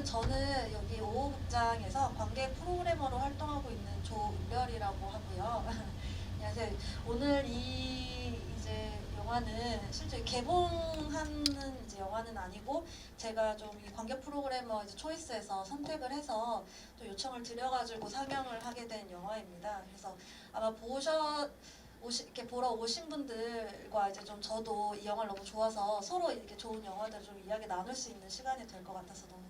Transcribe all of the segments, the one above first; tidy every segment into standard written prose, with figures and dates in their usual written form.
저는 여기 5호 극장에서 관객 프로그래머로 활동하고 있는 조은별이라고 하고요. 안녕하세요. 오늘 이제 영화는 실제 개봉하는 이제 영화는 아니고 제가 좀 이 관객 프로그래머 이제 초이스에서 선택을 해서 또 요청을 드려가지고 상영을 하게 된 영화입니다. 그래서 아마 이렇게 보러 오신 분들과 이제 좀 저도 이 영화를 너무 좋아서 서로 이렇게 좋은 영화들을 좀 이야기 나눌 수 있는 시간이 될 것 같아서 너무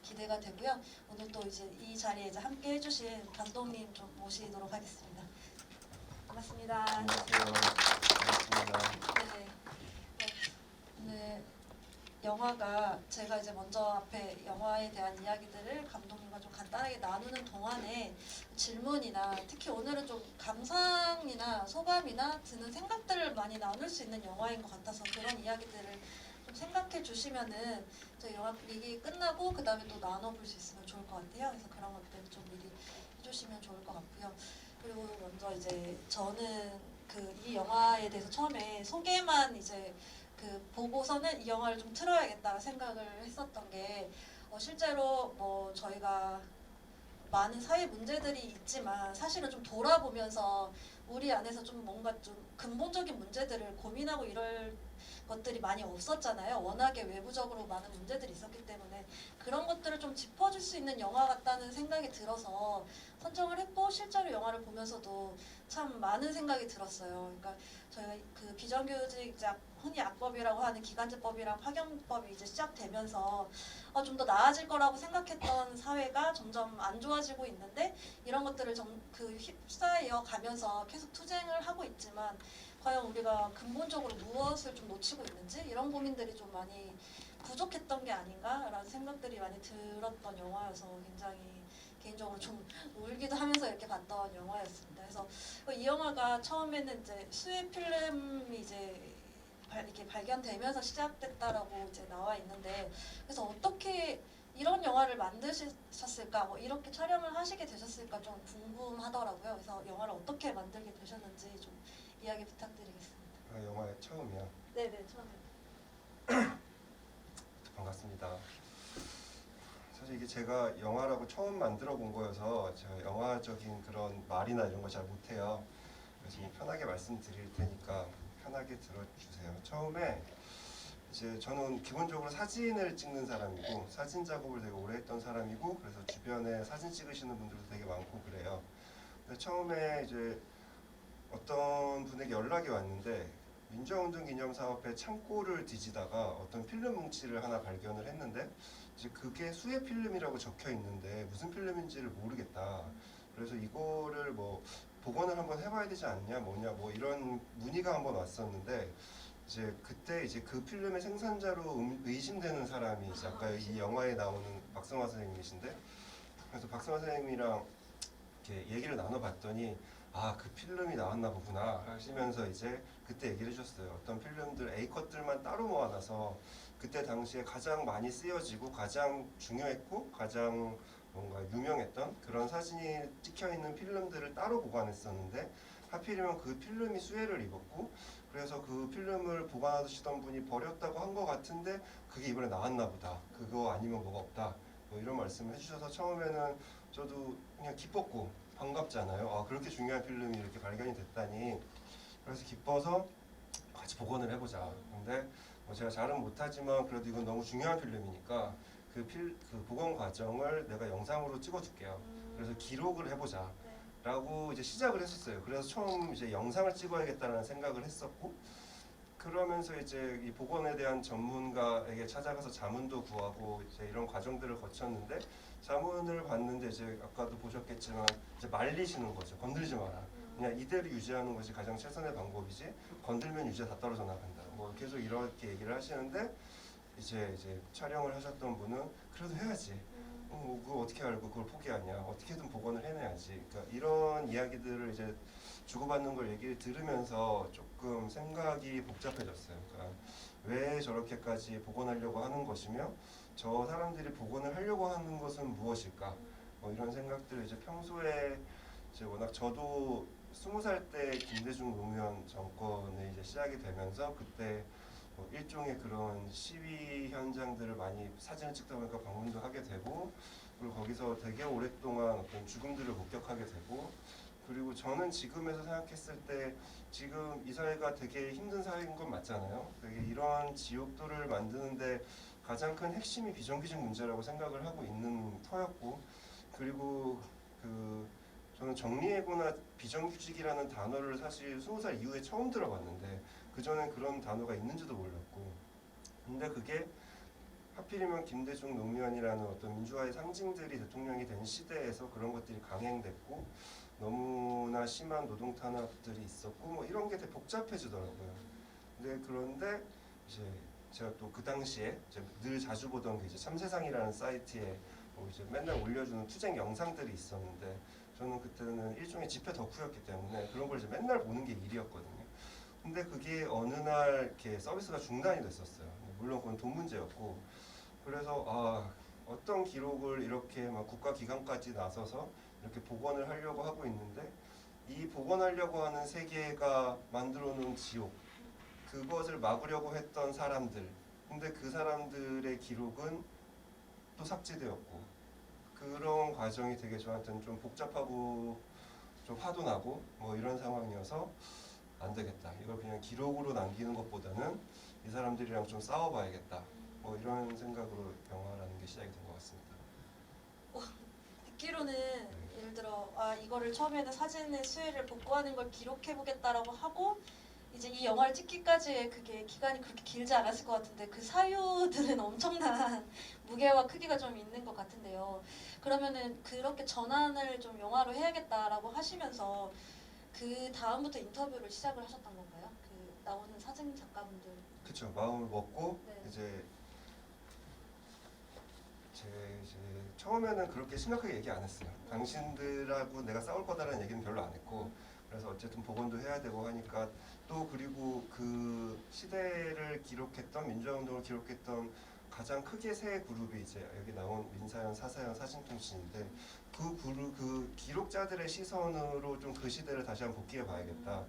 기대가 되고요. 오늘 또 이제 이 자리에 이제 함께 해주신 감독님 좀 모시도록 하겠습니다. 반갑습니다. 안녕하세요. 반갑습니다. 네. 오늘 영화가 제가 이제 먼저 앞에 영화에 대한 이야기들을 감독님과 좀 간단하게 나누는 동안에 질문이나 특히 오늘은 좀 감상이나 소감이나 드는 생각들을 많이 나눌 수 있는 영화인 것 같아서 그런 이야기들을 좀 생각해 주시면은 저희 영화 얘기 끝나고 그 다음에 또 나눠볼 수 있으면 좋을 것 같아요. 그래서 그런 것들 좀 미리 해주시면 좋을 것 같고요. 그리고 먼저 이제 저는 이 영화에 대해서 처음에 소개만 이제 보고서는 이 영화를 좀 틀어야겠다 생각을 했었던 게 실제로 뭐 저희가 많은 사회 문제들이 있지만 사실은 좀 돌아보면서 우리 안에서 좀 뭔가 좀 근본적인 문제들을 고민하고 이럴 것들이 많이 없었잖아요. 워낙에 외부적으로 많은 문제들이 있었기 때문에 그런 것들을 좀 짚어줄 수 있는 영화 같다는 생각이 들어서 선정을 했고 실제로 영화를 보면서도 참 많은 생각이 들었어요. 그러니까 저희가 비정규직자 흔히 악법이라고 하는 기간제법이랑 파견법이 이제 시작되면서 좀 더 나아질 거라고 생각했던 사회가 점점 안 좋아지고 있는데 이런 것들을 휩싸여 가면서 계속 투쟁을 하고 있지만 과연 우리가 근본적으로 무엇을 좀 놓치고 있는지 이런 고민들이 좀 많이 부족했던 게 아닌가라는 생각들이 많이 들었던 영화여서 굉장히 개인적으로 좀 울기도 하면서 이렇게 봤던 영화였습니다. 그래서 이 영화가 처음에는 이제 수혜 필름이 이제 이렇게 발견되면서 시작됐다라고 이제 나와 있는데 그래서 어떻게 이런 영화를 만드셨을까 뭐 이렇게 촬영을 하시게 되셨을까 좀 궁금하더라고요. 그래서 영화를 어떻게 만들게 되셨는지 좀 이야기 부탁드리겠습니다. 영화의 처음이요. 네네 처음에. 반갑습니다. 사실 이게 제가 영화라고 처음 만들어 본 거여서 제가 영화적인 그런 말이나 이런 거 잘 못해요. 그래서 뭐 편하게 말씀드릴 테니까 편하게 들어주세요. 처음에 이제 저는 기본적으로 사진을 찍는 사람이고 사진 작업을 되게 오래 했던 사람이고 그래서 주변에 사진 찍으시는 분들도 되게 많고 그래요. 근데 처음에 이제 어떤 분에게 연락이 왔는데 민주화운동기념사업회 창고를 뒤지다가 어떤 필름 뭉치를 하나 발견을 했는데 이제 그게 수혜 필름이라고 적혀 있는데 무슨 필름인지를 모르겠다. 그래서 이거를 뭐 복원을 한번 해봐야 되지 않냐 뭐냐 뭐 이런 문의가 한번 왔었는데 이제 그때 이제 그 필름의 생산자로 의심되는 사람이 이제 아까 이 영화에 나오는 박성화 선생님이신데 그래서 박성화 선생님이랑 이렇게 얘기를 나눠봤더니 그 필름이 나왔나 보구나 하시면서 이제 그때 얘기를 해줬어요. 어떤 필름들 A컷들만 따로 모아놔서 그때 당시에 가장 많이 쓰여지고 가장 중요했고 가장 뭔가 유명했던 그런 사진이 찍혀있는 필름들을 따로 보관했었는데 하필이면 그 필름이 수혜를 입었고 그래서 그 필름을 보관하시던 분이 버렸다고 한 것 같은데 그게 이번에 나왔나 보다. 그거 아니면 뭐가 없다. 뭐 이런 말씀을 해주셔서 처음에는 저도 그냥 기뻤고 반갑잖아요. 그렇게 중요한 필름이 이렇게 발견이 됐다니. 그래서 기뻐서 같이 복원을 해보자. 근데 뭐 제가 잘은 못하지만 그래도 이건 너무 중요한 필름이니까 그 복원 과정을 내가 영상으로 찍어줄게요. 그래서 기록을 해보자. 라고 이제 시작을 했었어요. 그래서 처음 이제 영상을 찍어야겠다는 생각을 했었고 그러면서 이제 이 복원에 대한 전문가에게 찾아가서 자문도 구하고 이제 이런 과정들을 거쳤는데 자문을 받는데 이제 아까도 보셨겠지만 이제 말리시는 거죠. 건들지 마라. 그냥 이대로 유지하는 것이 가장 최선의 방법이지 건들면 유지가 다 떨어져 나간다. 뭐 계속 이렇게 얘기를 하시는데 이제 촬영을 하셨던 분은 그래도 해야지. 그거 어떻게 알고 그걸 포기하냐. 어떻게든 복원을 해내야지. 그러니까 이런 이야기들을 이제 주고받는 걸 얘기를 들으면서 조금 생각이 복잡해졌어요. 그러니까 왜 저렇게까지 복원하려고 하는 것이며 저 사람들이 복원을 하려고 하는 것은 무엇일까? 뭐 이런 생각들을 이제 평소에 이제 워낙 저도 20살 때 김대중 노무현 정권이 이제 시작이 되면서 그때 뭐 일종의 그런 시위 현장들을 많이 사진을 찍다 보니까 방문도 하게 되고, 그리고 거기서 되게 오랫동안 어떤 죽음들을 목격하게 되고, 그리고 저는 지금에서 생각했을 때 지금 이 사회가 되게 힘든 사회인 건 맞잖아요. 되게 이런 지옥도를 만드는데 가장 큰 핵심이 비정규직 문제라고 생각을 하고 있는 터였고, 그리고 그 저는 정리해고나 비정규직이라는 단어를 사실 20살 이후에 처음 들어봤는데 그전엔 그런 단어가 있는지도 몰랐고, 근데 그게 하필이면 김대중 노무현이라는 어떤 민주화의 상징들이 대통령이 된 시대에서 그런 것들이 강행됐고 너무나 심한 노동 탄압들이 있었고 뭐 이런 게 되게 복잡해지더라고요. 그런데 이제 제가 또 그 당시에 이제 늘 자주 보던 게 이제 참세상이라는 사이트에 뭐 이제 맨날 올려주는 투쟁 영상들이 있었는데 저는 그때는 일종의 집회 덕후였기 때문에 그런 걸 이제 맨날 보는 게 일이었거든요. 근데 그게 어느 날 이렇게 서비스가 중단이 됐었어요. 물론 그건 돈 문제였고, 그래서 어떤 기록을 이렇게 막 국가기관까지 나서서 이렇게 복원을 하려고 하고 있는데 이 복원하려고 하는 세계가 만들어 놓은 지옥, 그것을 막으려고 했던 사람들, 근데 그 사람들의 기록은 또 삭제되었고, 그런 과정이 되게 저한테는 좀 복잡하고 좀 화도 나고 뭐 이런 상황이어서 안 되겠다. 이걸 그냥 기록으로 남기는 것보다는 이 사람들이랑 좀 싸워봐야겠다. 뭐 이런 생각으로 영화라는 게 시작이 된 것 같습니다. 듣기로는 예를 들어 이거를 처음에는 사진의 수혜를 복구하는 걸 기록해 보겠다라고 하고 이제 이 영화를 찍기까지의 그게 기간이 그렇게 길지 않았을 것 같은데 그 사유들은 엄청난 무게와 크기가 좀 있는 것 같은데요. 그러면은 그렇게 전환을 좀 영화로 해야겠다라고 하시면서 그 다음부터 인터뷰를 시작을 하셨던 건가요? 그 나오는 사진 작가분들. 그쵸. 마음을 먹고 네. 이제 처음에는 그렇게 심각하게 얘기 안 했어요. 당신들하고 내가 싸울 거다라는 얘기는 별로 안 했고, 그래서 어쨌든 복원도 해야 되고 하니까 또 그리고 그 시대를 기록했던 민주화운동을 기록했던 가장 크게 세 그룹이 이제 여기 나온 민사연, 사사연, 사진통신인데 그 기록자들의 시선으로 좀 그 시대를 다시 한번 복귀해 봐야겠다.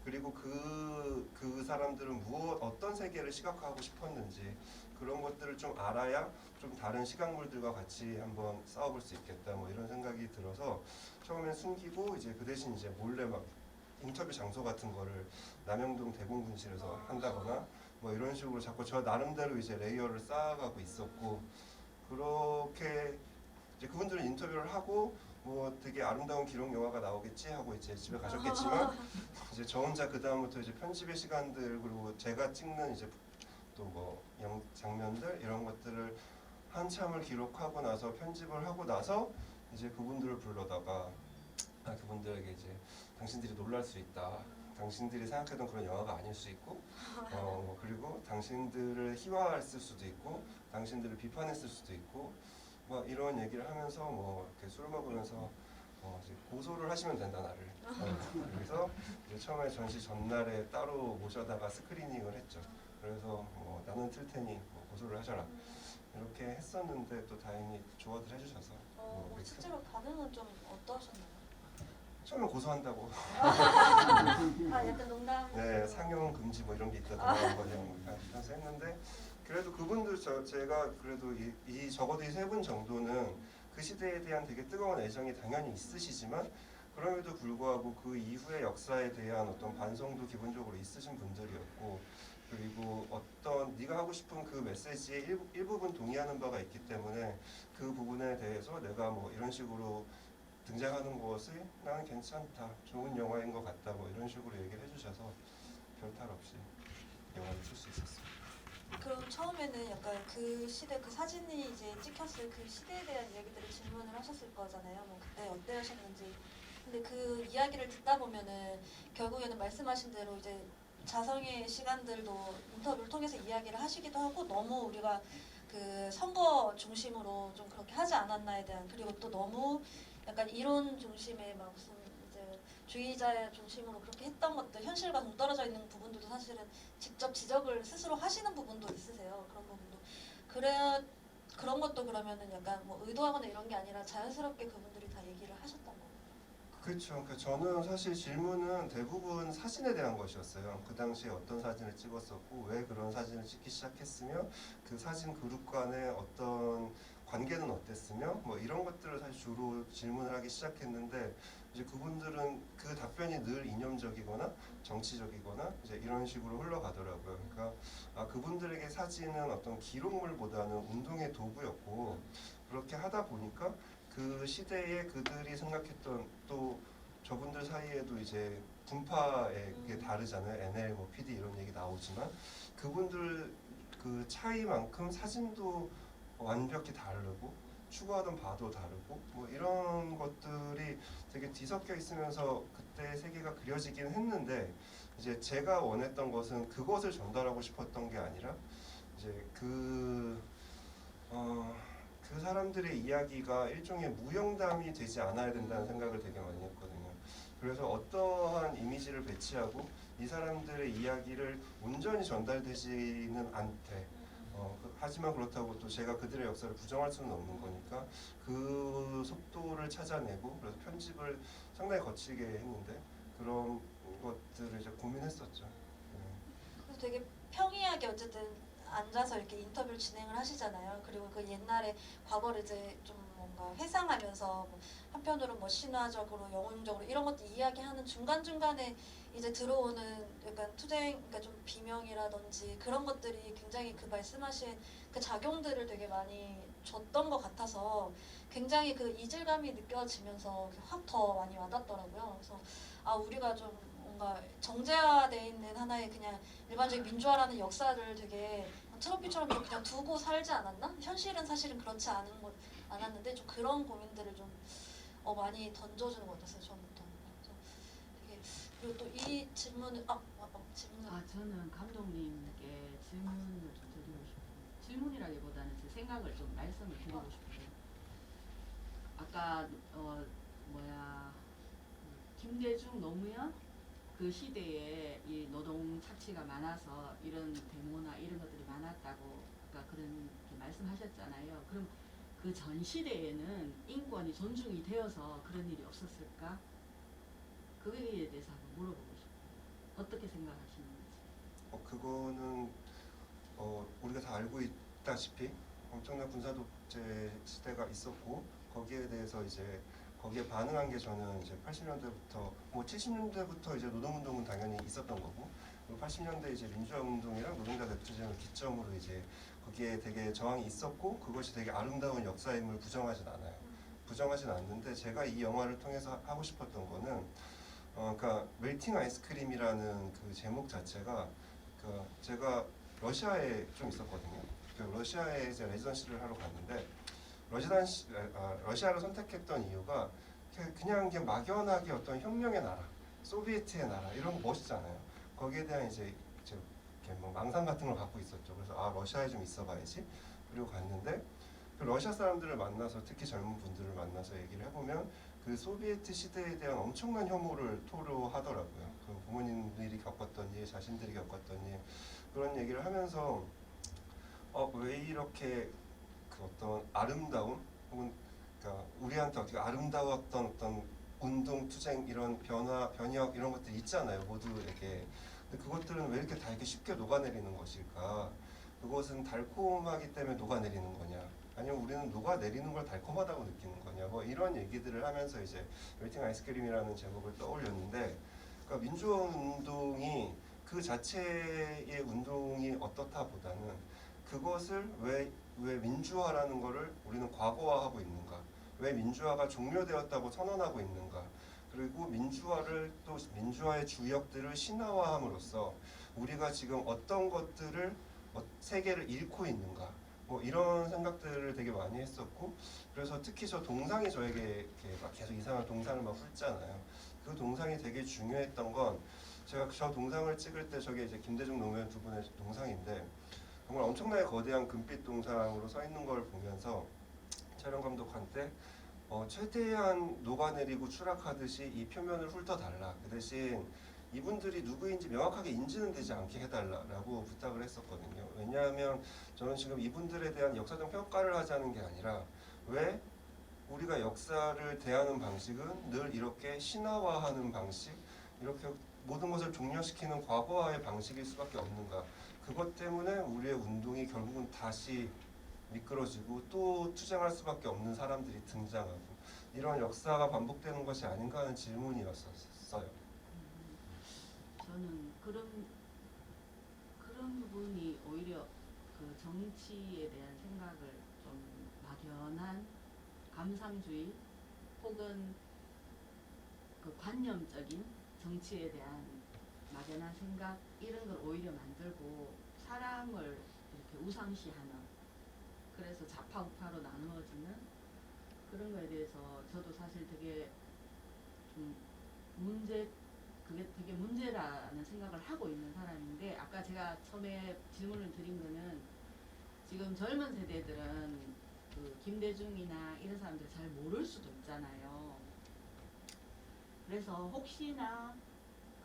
그리고 그 사람들은 어떤 세계를 시각화하고 싶었는지 그런 것들을 좀 알아야 좀 다른 시각물들과 같이 한번 싸워볼 수 있겠다. 뭐 이런 생각이 들어서 처음엔 숨기고 이제 그 대신 이제 몰래 막 인터뷰 장소 같은 거를 남영동 대공분실에서 한다거나 뭐 이런 식으로 자꾸 저 나름대로 이제 레이어를 쌓아가고 있었고, 그렇게 이제 그분들은 인터뷰를 하고 뭐 되게 아름다운 기록 영화가 나오겠지 하고 이제 집에 가셨겠지만 이제 저 혼자 그 다음부터 이제 편집의 시간들 그리고 제가 찍는 이제 또 뭐 장면들 이런 것들을 한참을 기록하고 나서 편집을 하고 나서 이제 그분들을 불러다가 그분들에게 이제 당신들이 놀랄 수 있다. 당신들이 생각했던 그런 영화가 아닐 수 있고, 그리고 당신들을 희화했을 수도 있고, 당신들을 비판했을 수도 있고, 뭐 이런 얘기를 하면서 뭐 이렇게 술 먹으면서 이제 고소를 하시면 된다 나를. 그래서 이제 처음에 전시 전날에 따로 모셔다가 스크리닝을 했죠. 그래서 뭐 나는 틀 테니 뭐 고소를 하셔라. 이렇게 했었는데 또 다행히 조언을 해주셔서. 실제로 반응은 좀 어떠셨나요? 처음에 고소한다고. 약간 농담. 네, 상영 금지 뭐 이런 게 있다던가 그래서 했는데 그래도 그분들 제가 그래도 적어도 이 세 분 정도는 그 시대에 대한 되게 뜨거운 애정이 당연히 있으시지만 그럼에도 불구하고 그 이후의 역사에 대한 어떤 반성도 기본적으로 있으신 분들이었고, 그리고 어떤 네가 하고 싶은 그 메시지에 일부분 동의하는 바가 있기 때문에 그 부분에 대해서 내가 뭐 이런 식으로 등장하는 것이 나는 괜찮다, 좋은 영화인 것 같다 뭐 이런 식으로 얘기를 해주셔서 별 탈 없이 영화를 칠 수 있었습니다. 그럼 처음에는 약간 그 시대 그 사진이 이제 찍혔을 그 시대에 대한 이야기들을 질문을 하셨을 거잖아요. 뭐 그때 어떠셨는지. 근데 그 이야기를 듣다 보면은 결국에는 말씀하신 대로 이제 자성의 시간들도 인터뷰를 통해서 이야기를 하시기도 하고 너무 우리가 그 선거 중심으로 좀 그렇게 하지 않았나에 대한, 그리고 또 너무 약간 이론 중심의 막 무슨 이제 주의자 중심으로 그렇게 했던 것들, 현실과 동떨어져 있는 부분들도 사실은 직접 지적을 스스로 하시는 부분도 있으세요. 그런 부분도 그런 것도 그러면은 약간 뭐 의도하거나 이런 게 아니라 자연스럽게 그분들이 다 얘기를 하셨던 거예요. 그렇죠. 그러니까 저는 사실 질문은 대부분 사진에 대한 것이었어요. 그 당시에 어떤 사진을 찍었었고 왜 그런 사진을 찍기 시작했으며 그 사진 그룹 간의 어떤 관계는 어땠으며 뭐 이런 것들을 사실 주로 질문을 하기 시작했는데 이제 그분들은 그 답변이 늘 이념적이거나 정치적이거나 이제 이런 식으로 흘러가더라고요. 그러니까 그분들에게 사진은 어떤 기록물보다는 운동의 도구였고 그렇게 하다 보니까 그 시대에 그들이 생각했던 또 저분들 사이에도 이제 분파의 게 다르잖아요. NL, 뭐 PD 이런 얘기 나오지만 그분들 그 차이만큼 사진도 완벽히 다르고 추구하던 바도 다르고 뭐 이런 것들이 되게 뒤섞여 있으면서 그때 세계가 그려지긴 했는데 이제 제가 원했던 것은 그것을 전달하고 싶었던 게 아니라 이제 그 사람들의 이야기가 일종의 무용담이 되지 않아야 된다는 생각을 되게 많이 했거든요. 그래서 어떠한 이미지를 배치하고 이 사람들의 이야기를 온전히 전달되지는 않대. 하지만 그렇다고 또 제가 그들의 역사를 부정할 수는 없는 거니까 그 속도를 찾아내고 그래서 편집을 상당히 거칠게 했는데 그런 것들을 이제 고민했었죠. 네. 그래서 되게 평이하게 어쨌든 앉아서 이렇게 인터뷰를 진행을 하시잖아요. 그리고 그 옛날에 과거를 이제 좀 뭔가 회상하면서 뭐 한편으로 뭐 신화적으로 영웅적으로 이런 것도 이야기하는 중간중간에 이제 들어오는 약간 투쟁, 그러니까 좀 비명이라든지 그런 것들이 굉장히 그 말씀하신 그 작용들을 되게 많이 줬던 것 같아서 굉장히 그 이질감이 느껴지면서 확 더 많이 와닿더라고요. 그래서 우리가 좀 뭔가 정제화돼 있는 하나의 그냥 일반적인 민주화라는 역사를 되게 트로피처럼 좀 그냥 두고 살지 않았나? 현실은 사실은 그렇지 않았는데 좀 그런 고민들을 좀 많이 던져주는 것 같았어요. 처음부터. 그래서 되게 그리고 또 이 질문을 질문 저는 감독님께 질문을 좀 드리고 싶어요. 질문이라기보다는 제 생각을 좀 말씀을 드리고 싶어요. 아까 김대중, 노무현 그 시대에 이 노동 착취가 많아서 이런 데모나 이런 것들이 많았다고 그러니까 그런 말씀하셨잖아요. 그럼 그 전 시대에는 인권이 존중이 되어서 그런 일이 없었을까? 그거에 대해서 한번 물어보고 싶어요. 어떻게 생각하시는지. 그거는 우리가 다 알고 있다시피 엄청난 군사 독재 시대가 있었고 거기에 대해서 이제 거기에 반응한 게 저는 이제 80년대부터 뭐 70년대부터 이제 노동운동은 당연히 있었던 거고 그리고 80년대 이제 민주화운동이랑 노동자 대투쟁을 기점으로 이제 거기에 되게 저항이 있었고 그것이 되게 아름다운 역사임을 부정하진 않아요. 부정하진 않는데 제가 이 영화를 통해서 하고 싶었던 거는 그러니까 멜팅 아이스크림이라는 그 제목 자체가 제가 러시아에 좀 있었거든요. 그 러시아에 이제 레지던시를 하러 갔는데 러시아를 선택했던 이유가 그냥 막연하게 어떤 혁명의 나라, 소비에트의 나라 이런 거 멋있잖아요. 거기에 대한 이제 이렇게 뭐 망상 같은 걸 갖고 있었죠. 그래서 러시아에 좀 있어봐야지. 그리고 갔는데 그 러시아 사람들을 만나서 특히 젊은 분들을 만나서 얘기를 해보면 그 소비에트 시대에 대한 엄청난 혐오를 토로하더라고요. 그 부모님들이 겪었던 일, 자신들이 겪었던 일 그런 얘기를 하면서 왜 이렇게 그 어떤 아름다움 혹은 그러니까 우리한테 어떻게 아름다웠던 어떤 운동, 투쟁 이런 변혁 이런 것들이 있잖아요 모두에게. 근데 그것들은 왜 이렇게 다 이렇게 쉽게 녹아내리는 것일까? 그것은 달콤하기 때문에 녹아내리는 거냐? 아니면 우리는 녹아내리는 걸 달콤하다고 느끼는 거냐? 뭐 이런 얘기들을 하면서 이제 멜팅 아이스크림이라는 제목을 떠올렸는데, 그러니까 민주화 운동이 그 자체의 운동이 어떻다보다는 그것을 왜 민주화라는 거를 우리는 과거화하고 있는가? 왜 민주화가 종료되었다고 선언하고 있는가? 그리고 민주화를 또 민주화의 주역들을 신화화함으로써 우리가 지금 어떤 것들을 세계를 잃고 있는가? 뭐 이런 생각들을 되게 많이 했었고 그래서 특히 저 동상이 저에게 이렇게 막 계속 이상한 동상을 막 훑잖아요. 그 동상이 되게 중요했던 건 제가 저 동상을 찍을 때 저게 이제 김대중 노무현 두 분의 동상인데 정말 엄청나게 거대한 금빛 동상으로 서 있는 걸 보면서 촬영 감독한테 최대한 녹아내리고 추락하듯이 이 표면을 훑어달라. 그 대신 이분들이 누구인지 명확하게 인지는 되지 않게 해달라고 부탁을 했었거든요. 왜냐하면 저는 지금 이분들에 대한 역사적 평가를 하자는 게 아니라 왜 우리가 역사를 대하는 방식은 늘 이렇게 신화화하는 방식, 이렇게 모든 것을 종려시키는 과거화의 방식일 수밖에 없는가. 그것 때문에 우리의 운동이 결국은 다시 미끄러지고 또 투쟁할 수밖에 없는 사람들이 등장하고 이런 역사가 반복되는 것이 아닌가 하는 질문이었어요. 저는 그런 부분이 오히려 그 정치에 대한 생각을 좀 막연한 감상주의 혹은 그 관념적인 정치에 대한 막연한 생각 이런 걸 오히려 만들고 사람을 이렇게 우상시하는, 그래서 좌파 우파로 나누어지는 그런 거에 대해서 저도 사실 되게 좀 그게 되게 문제라는 생각을 하고 있는 사람인데, 아까 제가 처음에 질문을 드린 거는 지금 젊은 세대들은 그 김대중이나 이런 사람들 잘 모를 수도 있잖아요. 그래서 혹시나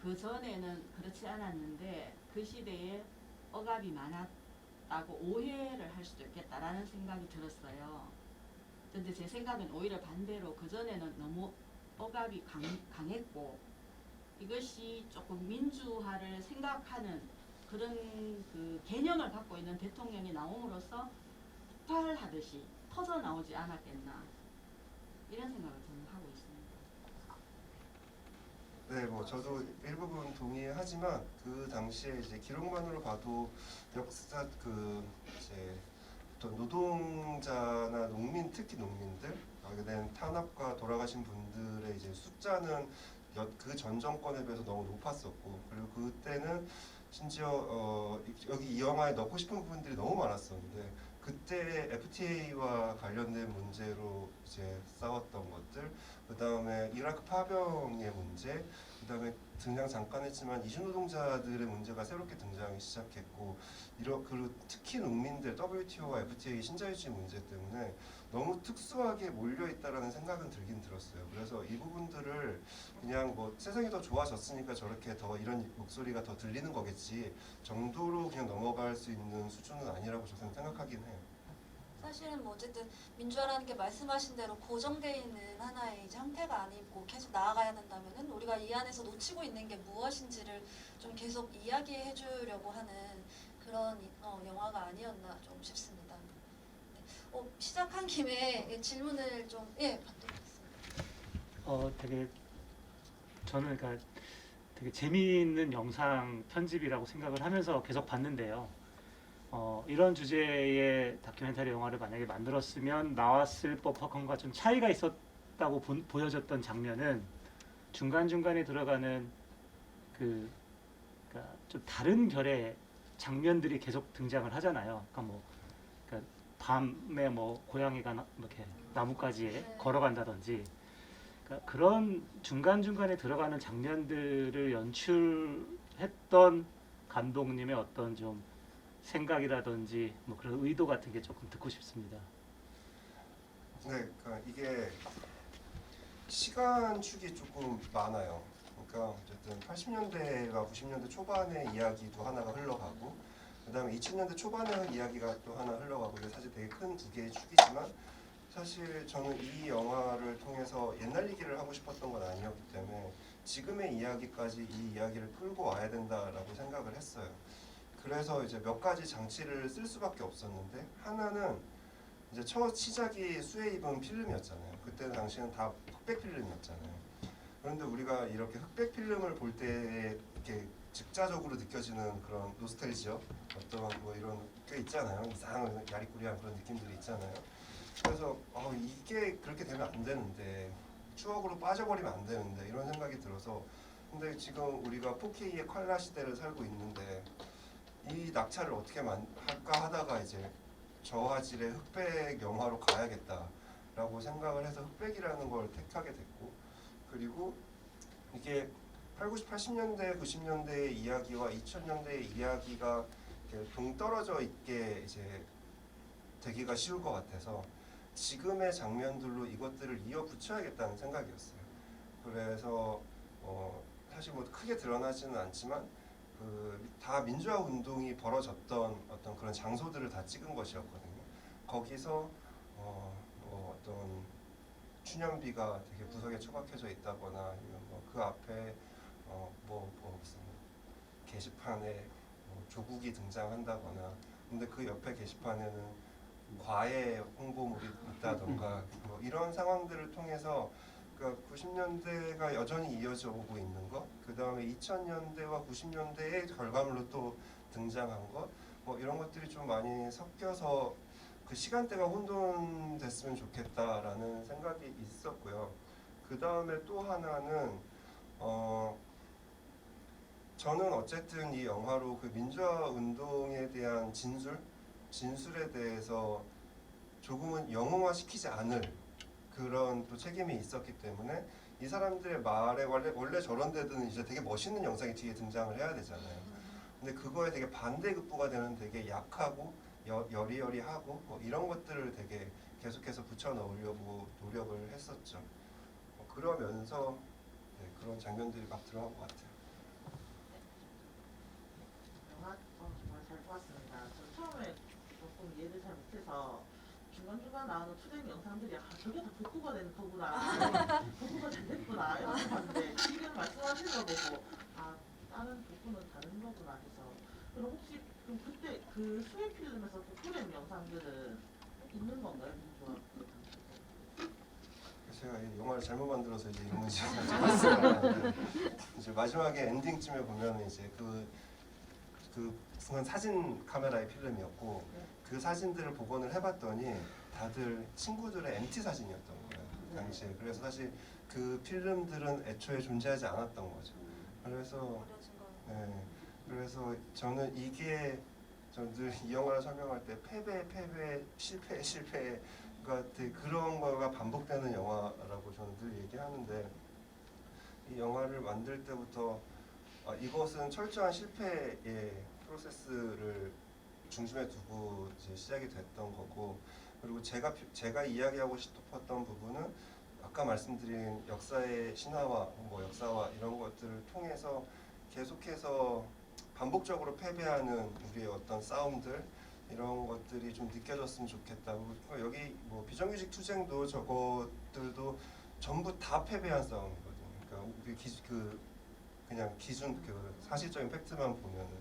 그 전에는 그렇지 않았는데 그 시대에 억압이 많았다고 오해를 할 수도 있겠다라는 생각이 들었어요. 근데 제 생각은 오히려 반대로 그 전에는 너무 억압이 강했고 이것이 조금 민주화를 생각하는 그런 그 개념을 갖고 있는 대통령이 나옴으로써 폭발하듯이 터져 나오지 않았겠나, 이런 생각을 저는 하고 있습니다. 네, 뭐 저도 일부분 동의하지만 그 당시에 이제 기록만으로 봐도 역사 이제 어떤 노동자나 농민, 특히 농민들 하게 된 탄압과 돌아가신 분들의 이제 숫자는 그 전 정권에 비해서 너무 높았었고, 그리고 그때는 심지어 여기 이 영화에 넣고 싶은 부분들이 너무 많았었는데 그때 FTA와 관련된 문제로 이제 싸웠던 것들, 그 다음에 이라크 파병의 문제, 그 다음에 등장 잠깐 했지만 이주 노동자들의 문제가 새롭게 등장하기 시작했고, 그리고 특히 농민들 WTO와 FTA 신자유주의 문제 때문에 너무 특수하게 몰려있다라는 생각은 들긴 들었어요. 그래서 이 부분들을 그냥 뭐 세상이 더 좋아졌으니까 저렇게 더 이런 목소리가 더 들리는 거겠지 정도로 그냥 넘어갈 수 있는 수준은 아니라고 저는 생각하긴 해요. 사실은 뭐 어쨌든 민주화라는 게 말씀하신 대로 고정되어 있는 하나의 이제 형태가 아니고 계속 나아가야 된다면은 우리가 이 안에서 놓치고 있는 게 무엇인지를 좀 계속 이야기해 주려고 하는 그런 영화가 아니었나 좀 싶습니다. 네. 시작한 김에 질문을 좀 받도록 하겠습니다. 되게 저는 그러니까 되게 재미있는 영상 편집이라고 생각을 하면서 계속 봤는데요. 이런 주제의 다큐멘터리 영화를 만약에 만들었으면 나왔을 법한 것과 좀 차이가 있었다고 보여졌던 장면은 중간중간에 들어가는 그러니까 좀 다른 결의 장면들이 계속 등장을 하잖아요. 그러니까 밤에 뭐 고양이가 이렇게 나뭇가지에 네. 걸어간다든지, 그러니까 그런 중간중간에 들어가는 장면들을 연출했던 감독님의 어떤 좀 생각이라든지 뭐 그런 의도 같은 게 조금 듣고 싶습니다. 네, 그러니까 이게 시간축이 조금 많아요. 그러니까 어쨌든 80년대와 90년대 초반의 이야기도 하나가 흘러가고, 그다음에 2000년대 초반의 이야기가 또 하나 흘러가고, 이게 사실 되게 큰 두 개의 축이지만 사실 저는 이 영화를 통해서 옛날 얘기를 하고 싶었던 건 아니었기 때문에 지금의 이야기까지 이 이야기를 끌고 와야 된다라고 생각을 했어요. 그래서 이제 몇 가지 장치를 쓸 수밖에 없었는데, 하나는 이제 첫 시작이 수혜 입은 필름이었잖아요. 그때 당시에는 다 흑백 필름이었잖아요. 그런데 우리가 이렇게 흑백 필름을 볼 때 이렇게 즉자적으로 느껴지는 그런 노스텔지어, 어떤 뭐 이런 게 있잖아요. 이상한 야리꾸리한 그런 느낌들이 있잖아요. 그래서 이게 그렇게 되면 안 되는데, 추억으로 빠져버리면 안 되는데 이런 생각이 들어서, 근데 지금 우리가 4K의 컬러 시대를 살고 있는데 이 낙차를 어떻게 할까 하다가 이제 저화질의 흑백 영화로 가야겠다라고 생각을 해서 흑백이라는 걸 택하게 됐고, 그리고 이게 80년대, 90년대의 이야기와 2000년대의 이야기가 이렇게 동떨어져 있게 이제 되기가 쉬울 것 같아서 지금의 장면들로 이것들을 이어붙여야겠다는 생각이었어요. 그래서 사실 뭐 크게 드러나지는 않지만 다 민주화 운동이 벌어졌던 어떤 그런 장소들을 다 찍은 것이었거든요. 거기서 어떤 추념비가 되게 구석에 처박혀져 있다거나 아니면 뭐 그 앞에 무슨 게시판에 조국이 등장한다거나 근데 그 옆에 게시판에는 과외 홍보물이 있다던가 뭐 이런 상황들을 통해서 그러니까 90년대가 여전히 이어져 오고 있는 것, 그 다음에 2000년대와 90년대의 결과물로 또 등장한 것, 뭐 이런 것들이 좀 많이 섞여서 그 시간대가 혼돈됐으면 좋겠다라는 생각이 있었고요. 그 다음에 또 하나는 저는 어쨌든 이 영화로 그 민주화 운동에 대한 진술에 대해서 조금은 영웅화시키지 않을 그런 또 책임이 있었기 때문에 이 사람들의 말에 원래 저런 데든 이제 되게 멋있는 영상이 뒤에 등장을 해야 되잖아요. 근데 그거에 되게 반대급부가 되는 되게 약하고 여리여리하고 뭐 이런 것들을 되게 계속해서 붙여 넣으려고 노력을 했었죠. 그러면서 그런 장면들이 막 들어간 것 같아요. 영화 정말 잘 보았습니다. 저 처음에 조금 이해를 잘 못해서 중간중간 나오는 투쟁 영상들이 저게 다 복구가 된 거구나, 복구가 잘 됐구나 이렇게 봤는데 지금 말씀하시는 거 보고 다른 복구는 다른 거구나 해서 그럼 혹시 그럼 그때 그 수혜 필름에서 또 투쟁 영상들은 있는 건가요? 제가 이 영화를 잘못 만들어서 이제 이런 문제가 생겼어요. 이제 마지막에 엔딩쯤에 보면 이제 그건 사진 카메라의 필름이었고 그 사진들을 복원을 해봤더니 다들 친구들의 MT 사진이었던 거예요 그 당시에. 그래서 사실 그 필름들은 애초에 존재하지 않았던 거죠. 그래서 그래서 저는 이게 저는 늘 이 영화를 설명할 때 패배 실패가 되게 그런 거가 반복되는 영화라고 저는 늘 얘기하는데 이 영화를 만들 때부터 이것은 철저한 실패의 프로세스를 중심에 두고 이제 시작이 됐던 거고 그리고 제가 이야기하고 싶었던 부분은 아까 말씀드린 역사의 신화와 뭐 역사와 이런 것들을 통해서 계속해서 반복적으로 패배하는 우리의 어떤 싸움들 이런 것들이 좀 느껴졌으면 좋겠다고. 여기 뭐 비정규직 투쟁도 저것들도 전부 다 패배한 싸움이거든요. 그러니까 우리 그냥 기준 그 사실적인 팩트만 보면은.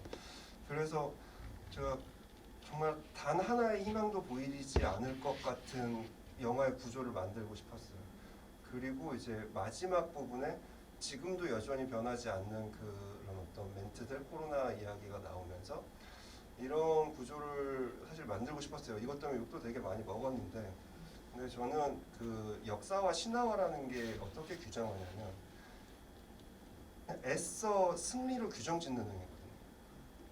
그래서 제가 정말 단 하나의 희망도 보이지 않을 것 같은 영화의 구조를 만들고 싶었어요. 그리고 이제 마지막 부분에 지금도 여전히 변하지 않는 그런 어떤 멘트들, 코로나 이야기가 나오면서 이런 구조를 사실 만들고 싶었어요. 이것 때문에 욕도 되게 많이 먹었는데 근데 저는 그 역사와 신화화라는 게 어떻게 규정하냐면 애써 승리로 규정짓는 행위거든요.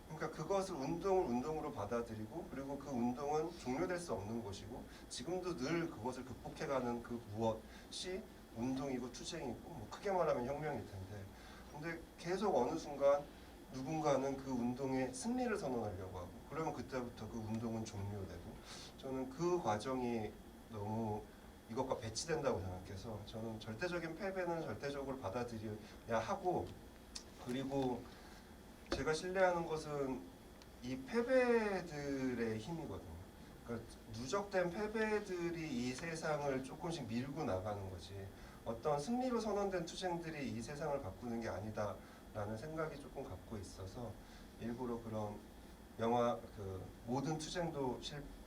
그러니까 그것을 운동으로 받아들이고 그리고 그 운동은 종료될 수 없는 것이고 지금도 늘 그것을 극복해가는 그 무엇이 운동이고 투쟁이고 뭐 크게 말하면 혁명일 텐데 근데 계속 어느 순간 누군가는 그 운동의 승리를 선언하려고 하고 그러면 그때부터 그 운동은 종료되고 저는 그 과정이 너무 이것과 배치된다고 생각해서 저는 절대적인 패배는 절대적으로 받아들여야 하고 그리고 제가 신뢰하는 것은 이 패배들의 힘이거든요. 그러니까 누적된 패배들이 이 세상을 조금씩 밀고 나가는 거지 어떤 승리로 선언된 투쟁들이 이 세상을 바꾸는 게 아니다라는 생각이 조금 갖고 있어서 일부러 그런 영화 그 모든 투쟁도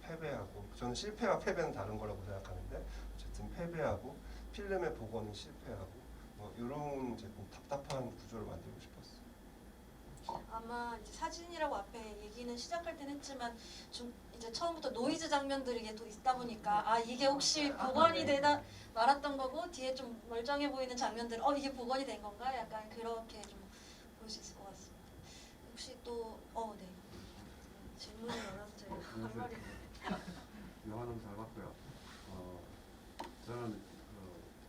패배하고 저는 실패와 패배는 다른 거라고 생각하는데 어쨌든 패배하고 필름의 복원은 실패하고 뭐 이런 좀 답답한 구조를 만들고 싶었어요. 아마 이제 사진이라고 앞에 얘기는 시작할 땐 했지만 좀 이제 처음부터 노이즈 장면들이 이게 또 있다 보니까 이게 혹시 복원이 되나 말았던 거고 뒤에 좀 멀쩡해 보이는 장면들 이게 복원이 된 건가 약간 그렇게 좀 볼 수 있을 것 같습니다. 혹시 또 네 질문이 많아서 제가 할 말이 영화 너무 잘 봤고요. 저는